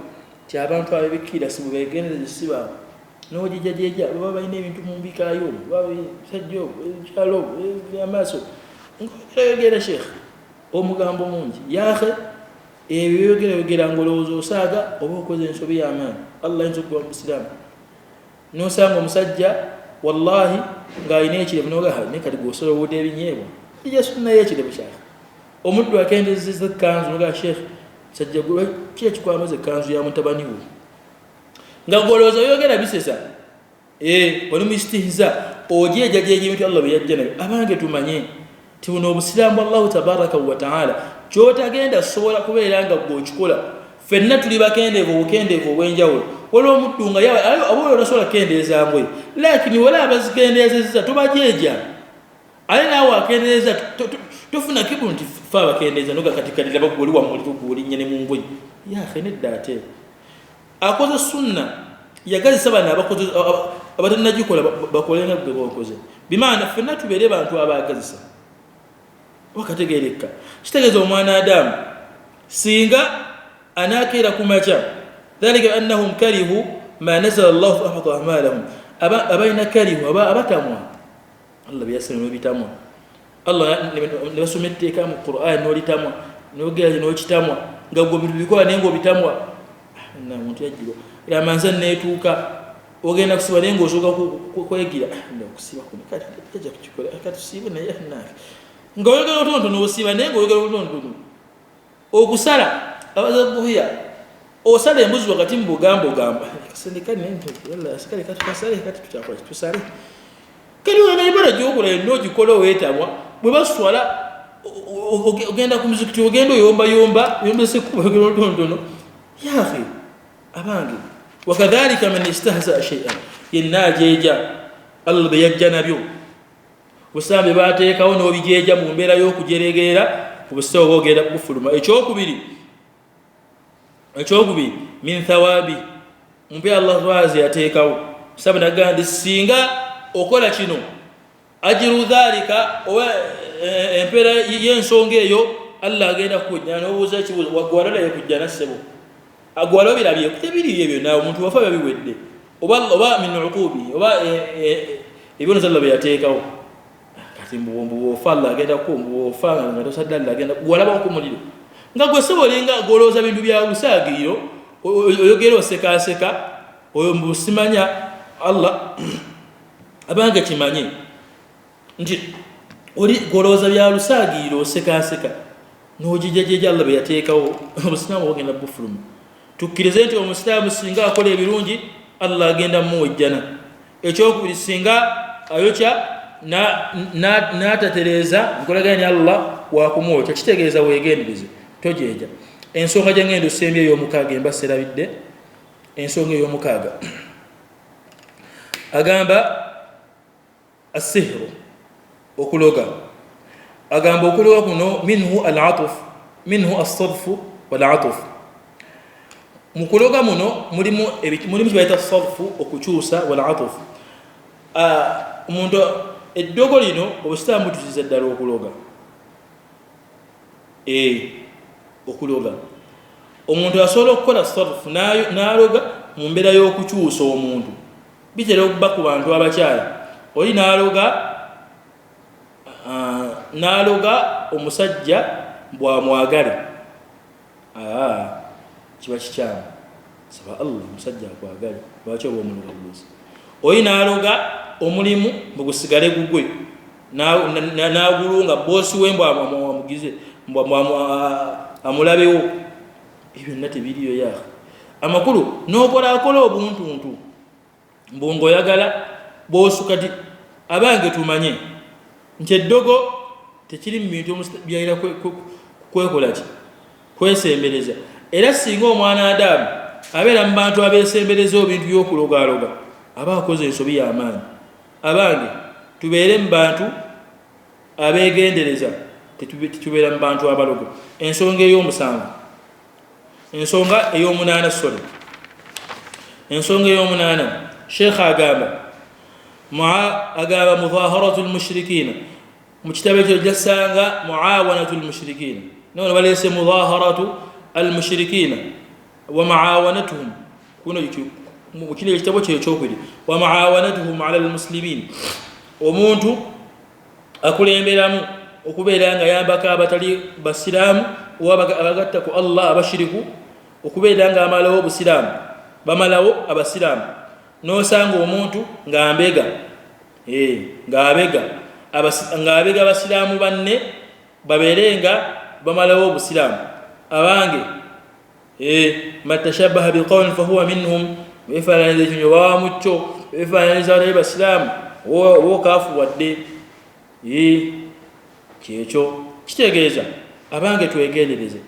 ti abantu abebikkirira si bwe beegendereze si baabwe n'ojejajeja bwe baba balina ebintu mu mbikaayo baba sajja ekyalo amaaso ng'ogerayogera sheekh omugambo mungi yaakhe ebyo byogerayogera ng'olowooza osaaga oba okoze ensobi y'amaanyi Allah ayinza okuba mu busiraamu n'osanga omusajja wallahi ng'alina ekirevu n'ogaha naye kati gweosobola obudde ebinyeebwa ija sunna y'ekirevu kyakhe omuddu akendezeza ekkanzu noga sheekh sajja kiki ekikwamaza ekkanzu ya mutabani wo nga golooza oyogera bisesa oli mu istihza ojeejajeeja ebintu Allah bye yajja nabyo abange tumanye ti buno obusiraamu Allahu tabaraka wa taala kyotagenda sobola kubeera nga gw'okikola ffenna tuli bakendeevu obukendeevu obw'enjawulo waliwo omuddu nga yawe aboolwo onasobola kukendeeza ngoye lakini wala abazikendeezezza tobajeeja ale naawe akendeeza tofuna kibu nti fe abakendeeza noga katikaddira bagoli wamuliku gwolinnya ne mu ngoye yaakhe nedda ate akoze sunna yagazisa bana abatannagikola bakolenga bwe bokoze bimaana ffenna tubeere bantu abaagazisa wakategeereka kitegeeza omwana adamu singa anaakeera ku makya dhalika annahum karihu ma nazala Allahu fa ahbata a'malahum abayina karihu abatamwa Allah byasema n'obitamwa Allah ne basoma etteeka mu Qur'an n'olitamwa n'ogera n'okitamwa nga gwe bintu bikola naye ng'obitamwa na muntu yajjirwa era amanza neetuuka ogenda kusiba naye ng'osooka kwegira ndakusiba kuno kati tajja kukikola kati tusiibe naye naye ng'oyogera otonotono osiiba naye ng'oyogera otonotono okusala abazabuya osala embuzi wakati mu bugamba ogamba kasendekani naye asikale kati tukasale kati tukyakola tusale kali wena ibara gyokola n'ogikola oweetamwa bwe baswala ogenda ku muzikiti ogenda oyombayomba yombese kubagera otonotono yaakhe abange wakadhalika man istahza shay'an yenna ajeeja Allah bye yajja nabyo busambe baateekawo n'obijeeja mu mbeera y'okujeregerera obusitawo bwogenda bufuluma ekyokubiri ekyokubiri min thawabi mumpe Allah twazi yateekawo sababu nagamba singa okola kino ajiru dhalika oba empera y'ensonga eyo Allah agenda kujja n'obuuza ekibuuzo wagwalala yakujja nassebo agwala birabye kutebiri ebyo nawe omuntu wafa babiwedde oba min uqubi oba ibn zalla yateekawo kati mbumbu ofa Allah agenda kumbu ofa nga tosaddalla agenda gwalaba ku muliro nga gwe sebolenga golooza bintu bya busaagiro oyogera oseka oyo mbusimanya Allah abange kimanye nti oli golooza bya lusaagiro oseka n'ojijajeja Allah yateekawo omusilamu ogenda bufulumu tukkirize nti omusilamu singa akola ebirungi Allah agenda muwejjana ekyokubiri singa ayokya n'atatereeza nkolaganya ne Allah wakumwokya kitegeeza weegendereze tojeja ensonga gyangendo sembye ey'omukaaga embaserabidde ensonga ey'omukaaga agamba asihru okuloga agamba okuloga kuno minhu al-atuf minhu as-sarfu wal-atuf mukuloga muno mulimu kibayita as-sarfu okukyusa wal-atuf omuntu eddogo lino obusitaamu tusiza ddala okuloga okuloga omuntu asobola okukola sarfu n'aloga mu mbeera y'okukyusa omuntu bitera okuba ku bantu abakyala oli n'aloga omusajja bw'amwagale kiba kikyamu saba Allah omusajja akwagale lwaki oba omuloga buluzi oli n'aloga omulimu bwegusigale gugwe n'agulunga boosi we mbwamugize amulabewo ebyo byonna tebiriyo yaha amakulu n'okolakola obuntuntu mbungoyagala boosu kati abange tumanye nti eddogo tekiri mu bintu byayira kwekola ki kwesembereza era singa omwana Adamu abeera mu bantu abeesembereza ebintu by'okulogaloga aba akoze ensobi y'amaanyi abange tubeere mu bantu abeegendereza tetubeera mu bantu abalogo ensonga ey'omusanvu ensonga ey'omunaana ensonga ey'omunaana sheekh agamba mudhaharatu al-mushrikiina mu kitabo ekyo jasanga muawanatu al-mushrikiina nono baleese mudhaharatu al-mushrikiina wa muawanatuhum kuno mu kino ekitabo ky'ekyokubiri wa muawanatuhum ala al-muslimiin omuntu akulemberamu okubeera nga yambako abatali basiraamu oba abagatta ku Allah abashiriku okubeera nga amalawo obusiraamu bamalawo abasiraamu n'osanga omuntu ng'ambega ng'abega abasiraamu banne babeere nga bamalawo obusiraamu abange matashabbaha biqawmin fahuwa minhum beefaananiza ekinyo bawamucyo beefaananiza abatali basiraamu wookafuwadde kyekyo kitegeeza abange twegendereze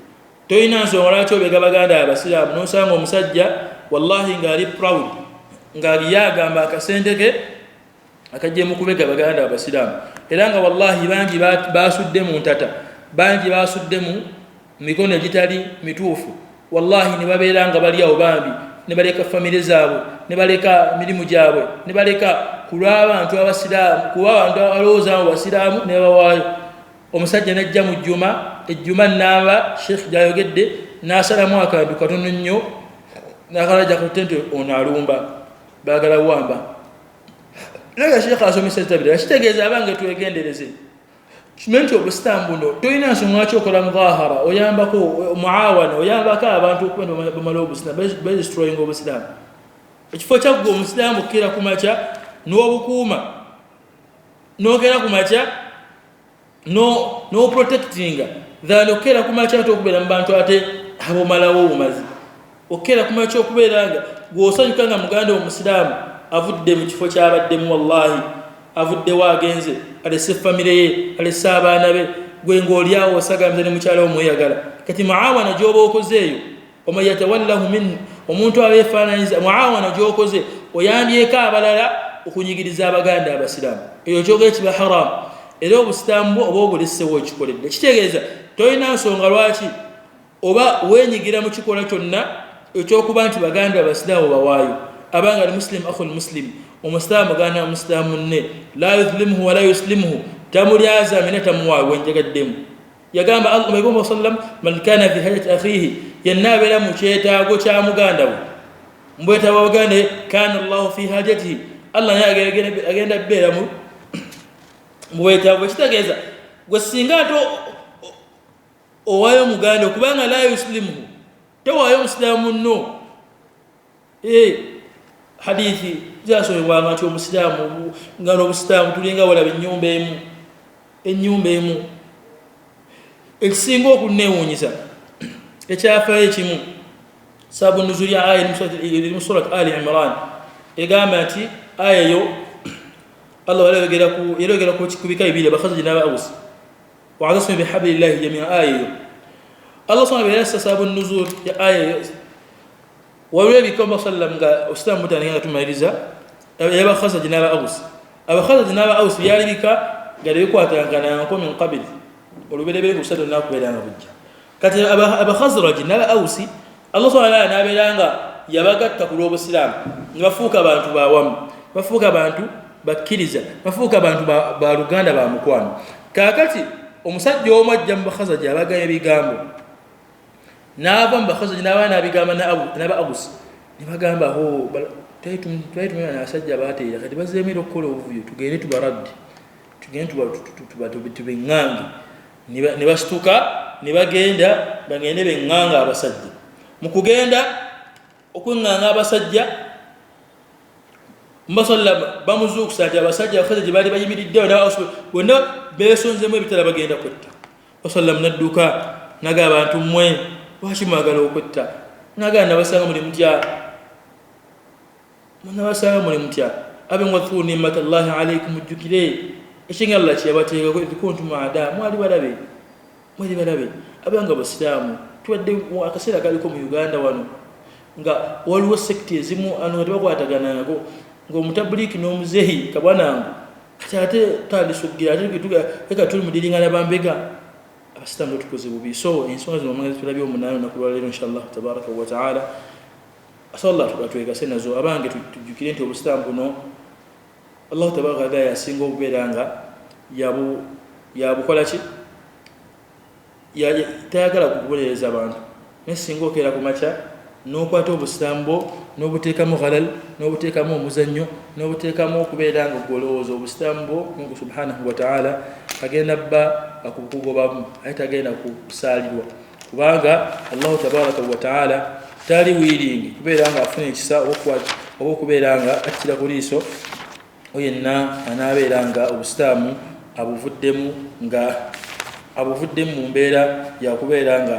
toyina nsonga lwaki obega baganda abasiraamu n'osanga omusajja wallahi ng'ali proud ng'ali yagamba akasente ke akajje mu kubega baganda abasiraamu era nga wallahi bangi basudde mu ntata bangi basudde mu mikono egitali mituufu wallahi ne babeera nga bali awo bambi ne baleka famire zaabwe ne baleka mirimu gyabwe ne baleka kulw'abantu abasiraamu kuba abantu abalowooza mu basiraamu ne bawaayo omusajja najja mu ejjuma n'aba sheekh gyayogedde n'asalamu akantu katono nnyo n'akalaja ku ttente ono alumba baagala wamba naga sheekh asomesa kitabira kitegeeza abange twegendereze kimanyi nti obusitaamu buno tolina nsonga lwaki okola mudhahara oyambako muawana oyambako abantu okubenda bamala obusiraamu bedestroying obusiraamu ekifo kyaggwe omusiraamu okukera ku makya n'obukuuma n'okera ku makya no protectinga than okera ku makya ate okubeera mu bantu ate abomalawo obumazi okera ku makya okubeera nga gw'osanyuka nga muganda omusiraamu avudde mu kifo kyabaddemu wallahi avuddewo agenze alese famire ye alese abaana be gwe ng'olyawo osagamiza ne mukyala omweyagala kati muawana gy'oba okozeeyo oman yatawallahu minhu omuntu abeefaananyiza muawana gy'okoze oyambyeko abalala okunyigiriza abaganda abasiraamu eyo kyogera kiba haramu era obusitaamu oba obulesewo ekikoledde kitegeeza tolina nsonga lwaki oba wenyigira mu kikola kyonna ekyokuba nti baganda abasiraamu bawaayo abanga ali muslim akhul muslim omusiraamu ganda omusiraamu ne la yuzlimuhu wala yuslimuhu tamulyaza mina tamuwaayo wenjagaddemu yagamba Allah sallam man kana fi hajati akhihi yanabira mu kyetaago kya muganda we mbweta wa baganda kana Allah fi hajatihi Allah agenda beera mu mwetaago kitegeeza gwe singa to owayo muganda okubanga la yuslimuhu tewaayo musiraamu no hadithi zasomebwanga nti omusiraamu nga n'obusiraamu tulinga walaba ennyumba emu ekisinga okuneewuunyisa ekyafaayo ekimu sababu nuzuli ya aya mu surat Ali Imran egamba nti aya yo Allah yalogera ku bika bibiri Khazraj n'Aws wa'tasimu bihablillahi jamii'an aya yo Allah subhanahu wa ta'ala sababu nuzul ya aya yo wawule bikoma sallam nga ustamu mutaniga tumaliriza yaba Khazraj n'Aws Khazraj n'Aws yalibika gale bikwatangana nko min qabl olubelebele kusatu nakuberanga bujja kati aba Khazraj n'Aws Allah subhanahu wa ta'ala naberanga yabagatta ku lw'obusiraamu bafuuka abantu bawamu bafuuka abantu bakkiriza bafuuka abantu ba luganda ba mukwano kakati omusajja omu ajja mu Khazraj abagaya ebigambo n'ava mu Khazraj n'abaana abigamba n'aba Aws ne bagamba ho twayitumira n'abasajja baateera kati bazeemera okukola obuvuyo tugende tubaradde tugende tubeŋŋange ne basituka ne bagende beŋŋanga abasajja mu kugenda okweŋŋanga abasajja mbasallama bamuzuukusa nti abasajja Khazraj baali bayimiriddewo n'Aws bonna beesonzemu ebitala bagenda kwetta basallama nadduka naga abantu mmwe lwaki mwagala okwetta naga nabasanga muli mutya aben wathuru nimata Allahi alaykum ujjukire ekinga Allah kyabateekako ebikuntum aada mwali balabe abanga basiraamu tuwadde akaseera kaliko mu Uganda wano nga waliwo sekiti ezimu ano tebakwataganako ng'omutabuliki n'omuzeeyi kabwanangu kati ate tandisugira ate tuli mudiringana bambega abasiraamu tukoze bubi so ensonga zino omwezi tulabye omunaana nakulwa leero inshallah tabaraka wa taala asalla twegase nazo abange tujjukire nti obusiraamu buno Allah tabaraka wa taala yasinga okubeera nga yabukola ki tayagala kukubonereza abantu nesinga okeera ku makya n'okwata obusiraamu n'obuteekamu halal n'obuteekamu omuzannyo n'obuteekamu okubeera nga ogolowooza obusiraamu bwo Mungu subhanahu wa ta'ala agenda bba akukugobamu ate tagenda kusaalirwa kubanga Allahu tabaraka wa ta'ala tali wiringi kubeera nga afuna ekisa oba okubeera nga akkira ku liiso oyenna anaabeera nga obusiraamu abuvuddemu mu mbeera yakubeera nga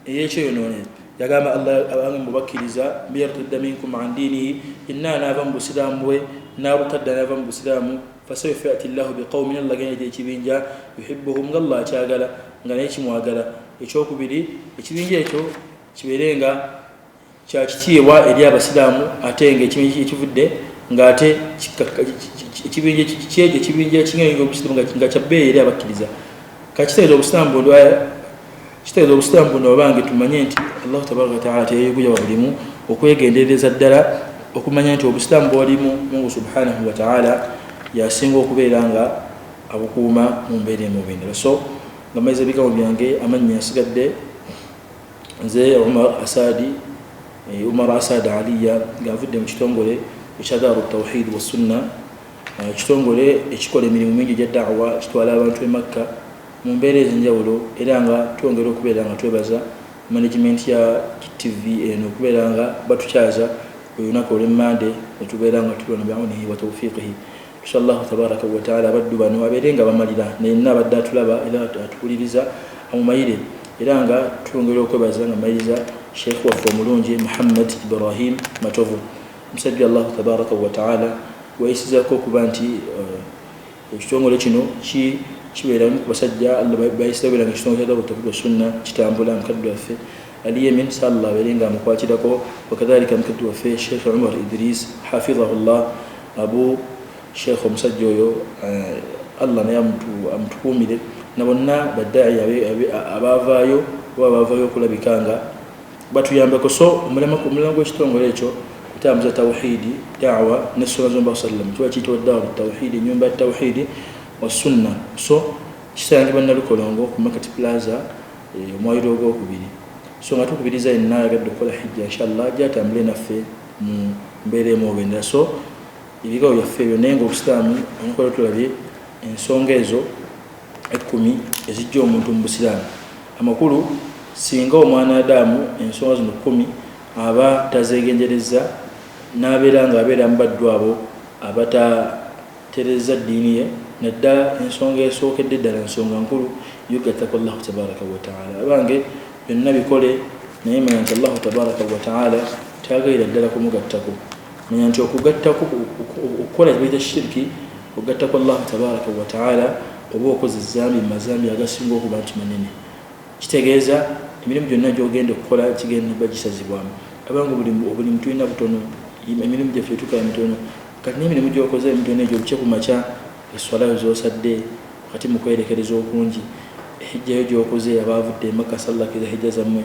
ey'ekyoyonoonero yagamba Allah abange mubakkiriza biyartadda minkum an dinihi inna naava mu busiraamu bwe n'abutadda naava mu busiraamu fasawfa ya'ti Allahu biqawmin Allah genda ekibinja yuhibbuhum nga Allah akyagala nga naye kimwagala ekyokubiri ekibinja ekyo kibeere nga kyakitiibwa eri abasiraamu ate nga ekivudde ng'ate ekibinja eking'enga obusiraamu nga kyabbeeyi eri abakkiriza kakitegeeza obusiraamu buno obange tumanye nti Allah tabaraka wa ta'ala teyeeguya wabulimu okwegendereza ddala okumanya nti obusiraamu bwolimu Mungu subhanahu wa ta'ala yasinga okubeera nga abukuuma mu mbeera emubindira so nga maize ebigambo byange amannya yasigadde nze Umar Asad Aliya ng'avudde mu kitongole ekya Daaru Tawhid wa Sunna ekitongole ekikola emirimu mingi gya da'wa kitwala abantu e Makka mu mbeera ez'enjawulo era nga twongera okubeera nga twebaza management ya TV eno okubeera nga batukyaza olunaku olw'emmande netubeera nga tulwana bi'awnihi wa tawfiqihi inshallah tabaraka wa ta'ala abaddu bano abeere nga bamalira nenna abadde atulaba era atuwuliriza amumayire era nga twongera okwebaza nga mayiriza sheikh waffe omulungi Muhammad Ibrahim Matovu musajja Allah tabaraka wa ta'ala wayisizako okuba nti ekitongole kino kibeeramu ku basajja Allah bayisirabira nga ekitongole kya Tawhid wa Sunna kitambula mukadde waffe Ali Yemen sallallahu alayhi nga mukwatirako wakadhalika mukadde waffe Sheikh Umar Idris hafidhahullah abu Sheikh omusajja oyo Allah naye amutukuumire na bonna baddaayi abaavaayo baba bavayo okulabikanga batuyambeko. So omulamwa gw'ekitongole ekyo kutambuza tawhidi da'wa ne sunna z'omba sallam kiba kiyitibwa da'wa tawhidi nyumba ya tawhidi wa sunna. So kisangibwa Nalukolongo ku Market Plaza omwayiro ogwokubiri. So nga tukubiriza yenna ayagadde okukola hijja inshallah ajja atambule naffe mu mbeera emwogendera. So ebigawo byaffe ebyo naye ngaobusiraamu omukola tulabye ensonga ezo 10 ezijja omuntu mu busiraamu. Amakulu singa omwana Adamu ensonga zino 10 aba tazeegendereza n'abeera ng'abeera mu baddu abo abatatereza ddiini ye, naddala ensonga esookedde ddala ensonga nkulu yugattako Allahu tabaraka wa taala. Abange byonna bikole naye manya nti Allahu tabaraka wa taala tayagayira ddala kumugattako. Manya nti okugattako okukola ekibaita shirki okugattako Allahu tabaraka wa taala oba okoze zambi mazambi agasinga okuba nti manene. Kitegeeza emirimu gyonna gy'ogenda okukola kigenda bagisazibwamu. Abange buli muntu alina butono, emirimu gyaffe tukola mitono. Kati n'emirimu gy'okoze emitono egyo buce ku makya eswala z'osadde kati mu kwerekereza okungi ehijjayo gy'okoze abaavudde Makka sallakiza hijja zammwe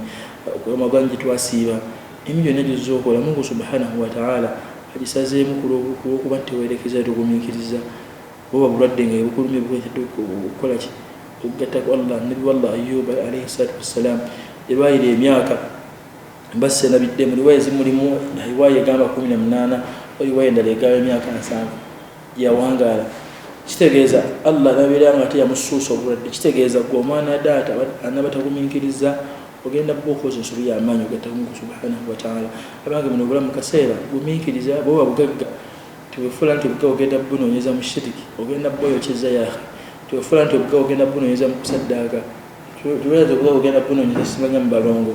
amagwanyi gye twasiiba emirimu gyonna gy'ozookola Mungu subhanahu wa ta'ala agisazeemu ku lw'okuba nti teweerekeza tugumiikiriza oba bulwadde nga ebukulumye bukwetedde okukola ki okugattako Allah. Nabi wallah Ayyuba alayhi salatu wassalam erwayira emyaka mbase nabiddemu riwaya zimulimu riwaya egamba 18 riwaya endala egamba emyaka 7 yawangaala. Kitegeeza Allah nabeera nga ate yamusuusa obulwadde. Kitegeeza gwe omwana ddaata anabatagumiikiriza ogenda bwokoza ensolo y'amaanyi ogatta Mungu subhanahu wa ta'ala. Abange muno obulamu kaseera gumiikiriza bwoba bugagga tewefuula nti obugagga ogenda bunoonyeza mu shiriki ogenda bwoyokyeza yaahe tewefuula nti obugagga ogenda bunoonyeza mu kusaddaaga tewefuula nti obugagga ogenda bunoonyeza simanya mu balongo.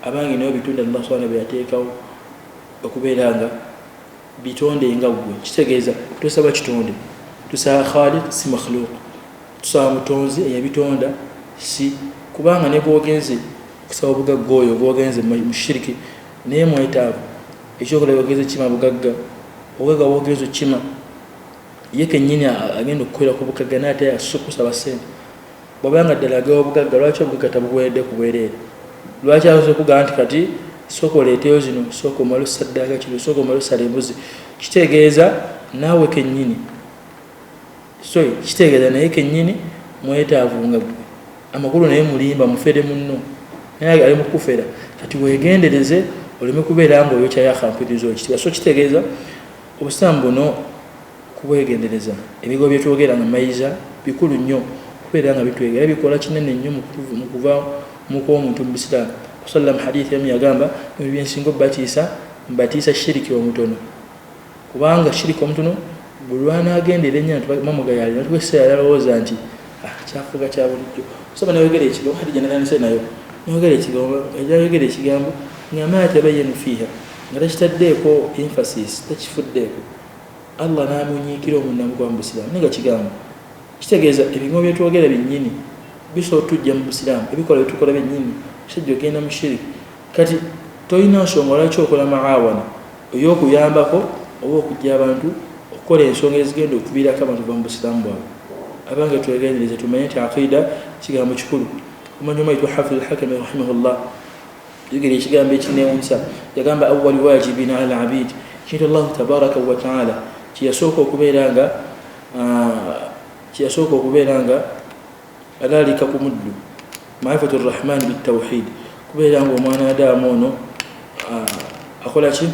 Abange nayo bitunda Allah subhanahu bye yateekawo okubeera nga bitonde nga ggwe. Kitegeeza tosaba kitonde tusaba Khaliq si makhluq, tusaba mutonzi eyabitonda si kubanga ne bwogenze kusaba obugagga oyo bwogenze mu shiriki naye mwetaavu ekyokola bwogenze kima bugagga obugagga bwogenze kima ye kennyini agenda okukolera ku bugagga n'ate asukusaba ssente bw'obanga ddala agawa obugagga lwaki obugagga tabuweredde ku bwereere lwaki asobola okugamba nti kati sooka oleeteyo zino sooka omale osaddaaka kino sooka omale osala embuzi. Kitegeeza naawe kennyini kitegeeza naye kennyini mwetaavu nga gwe amakulu naye mulimba mufere munno naye ali mukufera kati weegendereze oleme kubeera nga oyokya yakhampirizo ekitiibwa. So kitegeeza obusiraamu buno kubwegendereza ebigo bye twogera nga mayiza bikulu nnyo kubeera nga bitwegera bikola kinene nnyo mu kuva mu kuba omuntu mu bisiraamu. Sallam hadithi yamu yagamba ebintu byensinga mbatiisa shiriki omutono kubanga shiriki omutono buli lwanagendera ennyana mamugayalira tuweseera alowooza nti kyafuga kya bulijjo osaba nayogera ekigambo hadi gyenaganise nayo nayogera ekigambo nga ma tabayyanu fiiha nga takitaddeeko emphasis takifuddeeko Allah n'amunyiikira omunnamu gwa mu busiraamu naye nga kigambo kitegeeza ebigambo bye twogera byennyini bisobola tujja mu busiraamu ebikola bye tukola byennyini kisajja ogenda mu shiriki kati tolina nsonga lwaki okola maawana ey'okuyambako oba okujja abantu okukola ensonga ezigenda okuviirako abantu ba mu busiraamu bwabwe. Abange twegendereze tumanye nti aqida kigambo kikulu. Omanyi omayitwa Hafidh al-Hakami rahimahullah yogera ekigambo ekinewuunyisa yagamba awwal wajibin ala al-abid kintu Allahu tabaraka wa ta'ala kiyasooka okubeera nga alaalika ku muddu ma'rifatu ar-rahman bit-tawhid kubeera nga omwana Adamu ono akola ki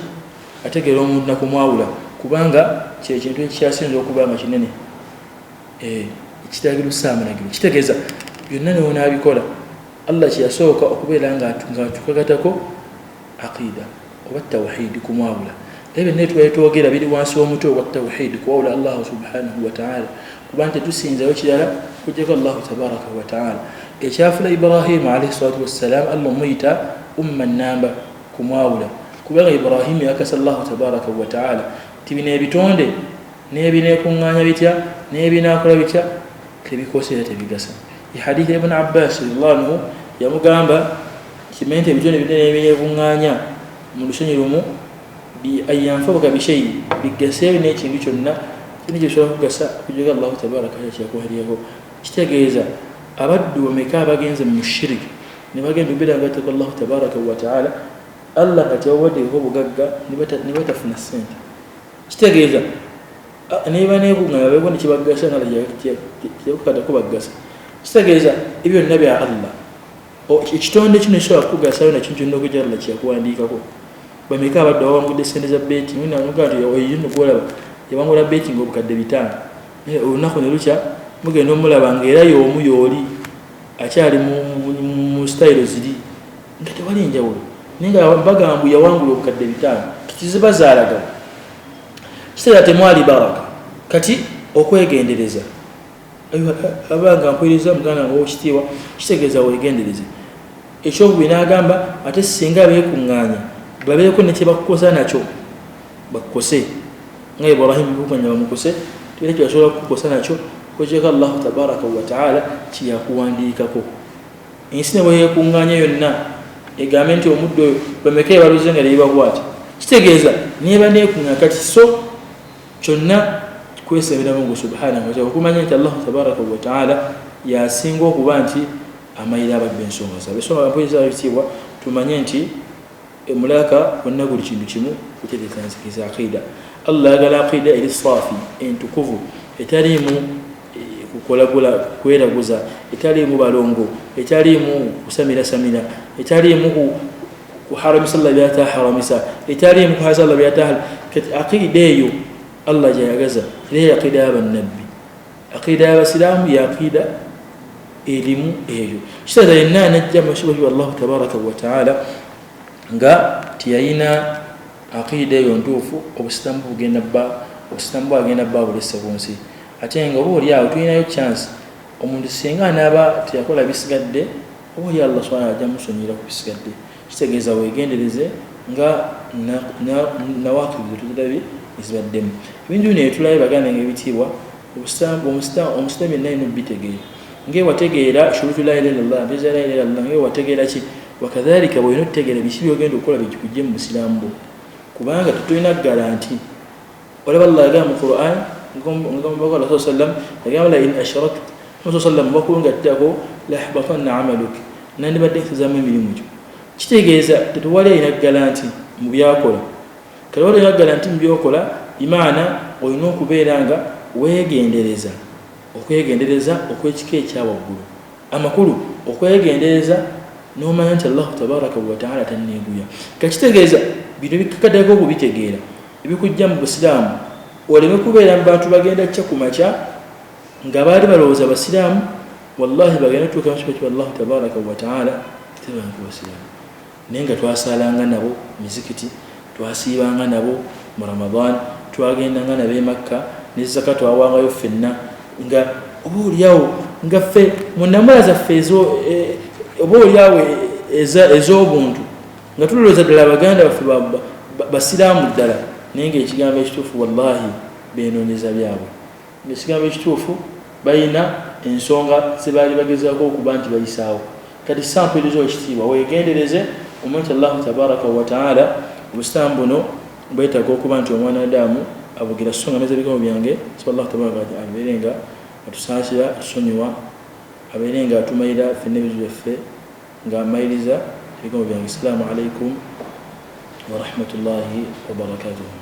ategeera omuntu nakumwawula kubanga kyekintu ekyasinza okuba nga kinene ekitagira okusaamunagiro. Kitegeeza byonna newonaabikola Allah kyeyasooka okubeera nga tukakatako aqida oba tawhidi kumwawula. Ebyo byonna twetwogera biri wansi w'omutwe ogwa tawhidi kuwawula Allah subhanahu wa ta'ala kuba nti tusinzayo kirala kujjako Allah tabaraka wa ta'ala. Ekyafula Ibrahim alayhi salatu wassalam Allah muyita umma namba kumwawula kubanga Ibrahim yakasa Allah tabaraka wa ta'ala tibina ebitonde n'ebinekuŋŋaanya bitya n'ebinaakola bitya tebikoseera tebigasa. Hadithi Ibn Abbas radiyallahu anhu yamugamba kimanyi nti ebitonde binene n'ebinekuŋŋaanya mu lusenyi lumu ayanfauka bishayi bigaseeyo n'ekintu kyonna kini kyosobola kugasa okujoga Allah tabaraka kyakuhaliyako. Kitegeeza abaddu bameka abagenze mu shiriki nibagenda ubira nga tako Allah tabaraka wa taala Allah kati wadde ko bugagga nibatafuna sente kitegeeza niba nebunga bebo ni kibagasa ngala yakukada kubagasa kitegeeza ibyo nabi Allah ekitonde kino kyo akugasa na kintu ndokujalla kyakuwandikako bameka abadde wawangudde sente za beti nina nugati oyino kuolaba yawangula beti ngobukadde bitano olunaku ne lukya mugenda omulaba nga era y'omu y'oli akyali mu style ziri nga tewali njawulo naye nga bagamba yawangula obukadde bitano kizibazaalaga kiseera temwali baraka kati okwegendereza abanga mpuliriza muganda nga okitiibwa kitegeeza weegendereze ekyokubiri n'agamba ate singa beekuŋŋaanya babeeko ne kye bakukosa nakyo bakukose nga Ibrahim bukanya bamukose tera kyasobola kukukosa nakyo kokyeka Allahu tabaraka wa taala kyeyakuwandiikako ensi ne bweyeekuŋŋaanya yonna egambe nti omuddo oyo bameka ebaluze nga teyibakwata kitegeeza niba neekuŋŋa kati so kyonna kwesabira Mungu subhanahu wa ta'ala okumanya nti Allah tabaraka wa ta'ala yasinga okuba nti amayira ababbe ensonga zaabwe so abapoeza abitibwa tumanye nti emulaka wonna buli kintu kimu kutegekanzikiza aqida Allah yagala aqida eri safi entukuvu etalimu kukolagula kweraguza etalimu balongo etalimu kusamira samira etalimu kuharamisa Allah byata haramisa etalimu kuhaza Allah byata aqida eyo Allah jayagaza ile aqida y'abannabbi aqida y'abasilamu ya aqida elimu eyo kitaza yenna najja mashubahi Allah tabaraka wa taala nga tiyayina aqida eyo ntuufu obusitambu agenda bba bulesa bunsi ate nga oba oli awo tulinayo chance omuntu singa anaaba teyakola bisigadde oba oli Allah subhanahu ajja musonyera ku bisigadde kitegeeza weegendereze nga nawakirizo tutulabi isibaddemu ebintu bino etulabe baganda ngaebitiibwa omusitami naino bitegeera ngewategeera shurutu la ilaha illallah mpeza la ilaha illallah ngewategeera ki wakadhalika bwolina okutegeera biki byogenda okukola bikujje mu busiramu bwo kubanga tutulina garanti olaba Allah yagamba mu Qur'an ngomubaka Allah sallam yagamba la in ashrakta Musa sallam bakungattako la yahbatanna amaluk nandibadde nkizamu emirimu gyo kitegeeza tetuwali alina garanti mu byakola kale olina garanti mu byokola imaana olina okubeera nga weegendereza okwegendereza okwekika ekyawaggulu amakulu okwegendereza n'omanya nti Allah tabaraka wa taala tanneeguya kakitegeeza bino bikakaddako okubitegeera ebikujja mu busiraamu oleme kubeera mu bantu bagenda kya ku makya nga baali balowooza basiraamu wallahi bagenda tuuka mu kifo Allah tabaraka wa taala tebantu basiraamu naye nga twasalanga nabo mizikiti twasiibanga nabo mu Ramadan twagendanga nabo e Makka ne zaka twawangayo ffenna nga oba oliawo nga ffe mu nnamula zaffe oba oliawo ez'obuntu nga tulowooza ddala abaganda baffe basiraamu ddala naye ngaekigambo ekituufu wallahi beenoonyeza byabwe ngaekigambo ekituufu balina ensonga zebaali bagezaako okuba nti bayisaawo kati sampuliriza ekitiibwa weegendereze omuntu Allah tabaraka wa taala obusitaamu buno bwetaaga okuba nti omwana Adamu abugira so nga meza ebigambo byange so Allah tabaraka wa taala abeere nga atusaasira atusonyiwa abeere nga atumayira ffenna ebizu byaffe nga amayiriza ebigambo byange. Assalamu alaikum wa rahmatullahi wa barakatuh.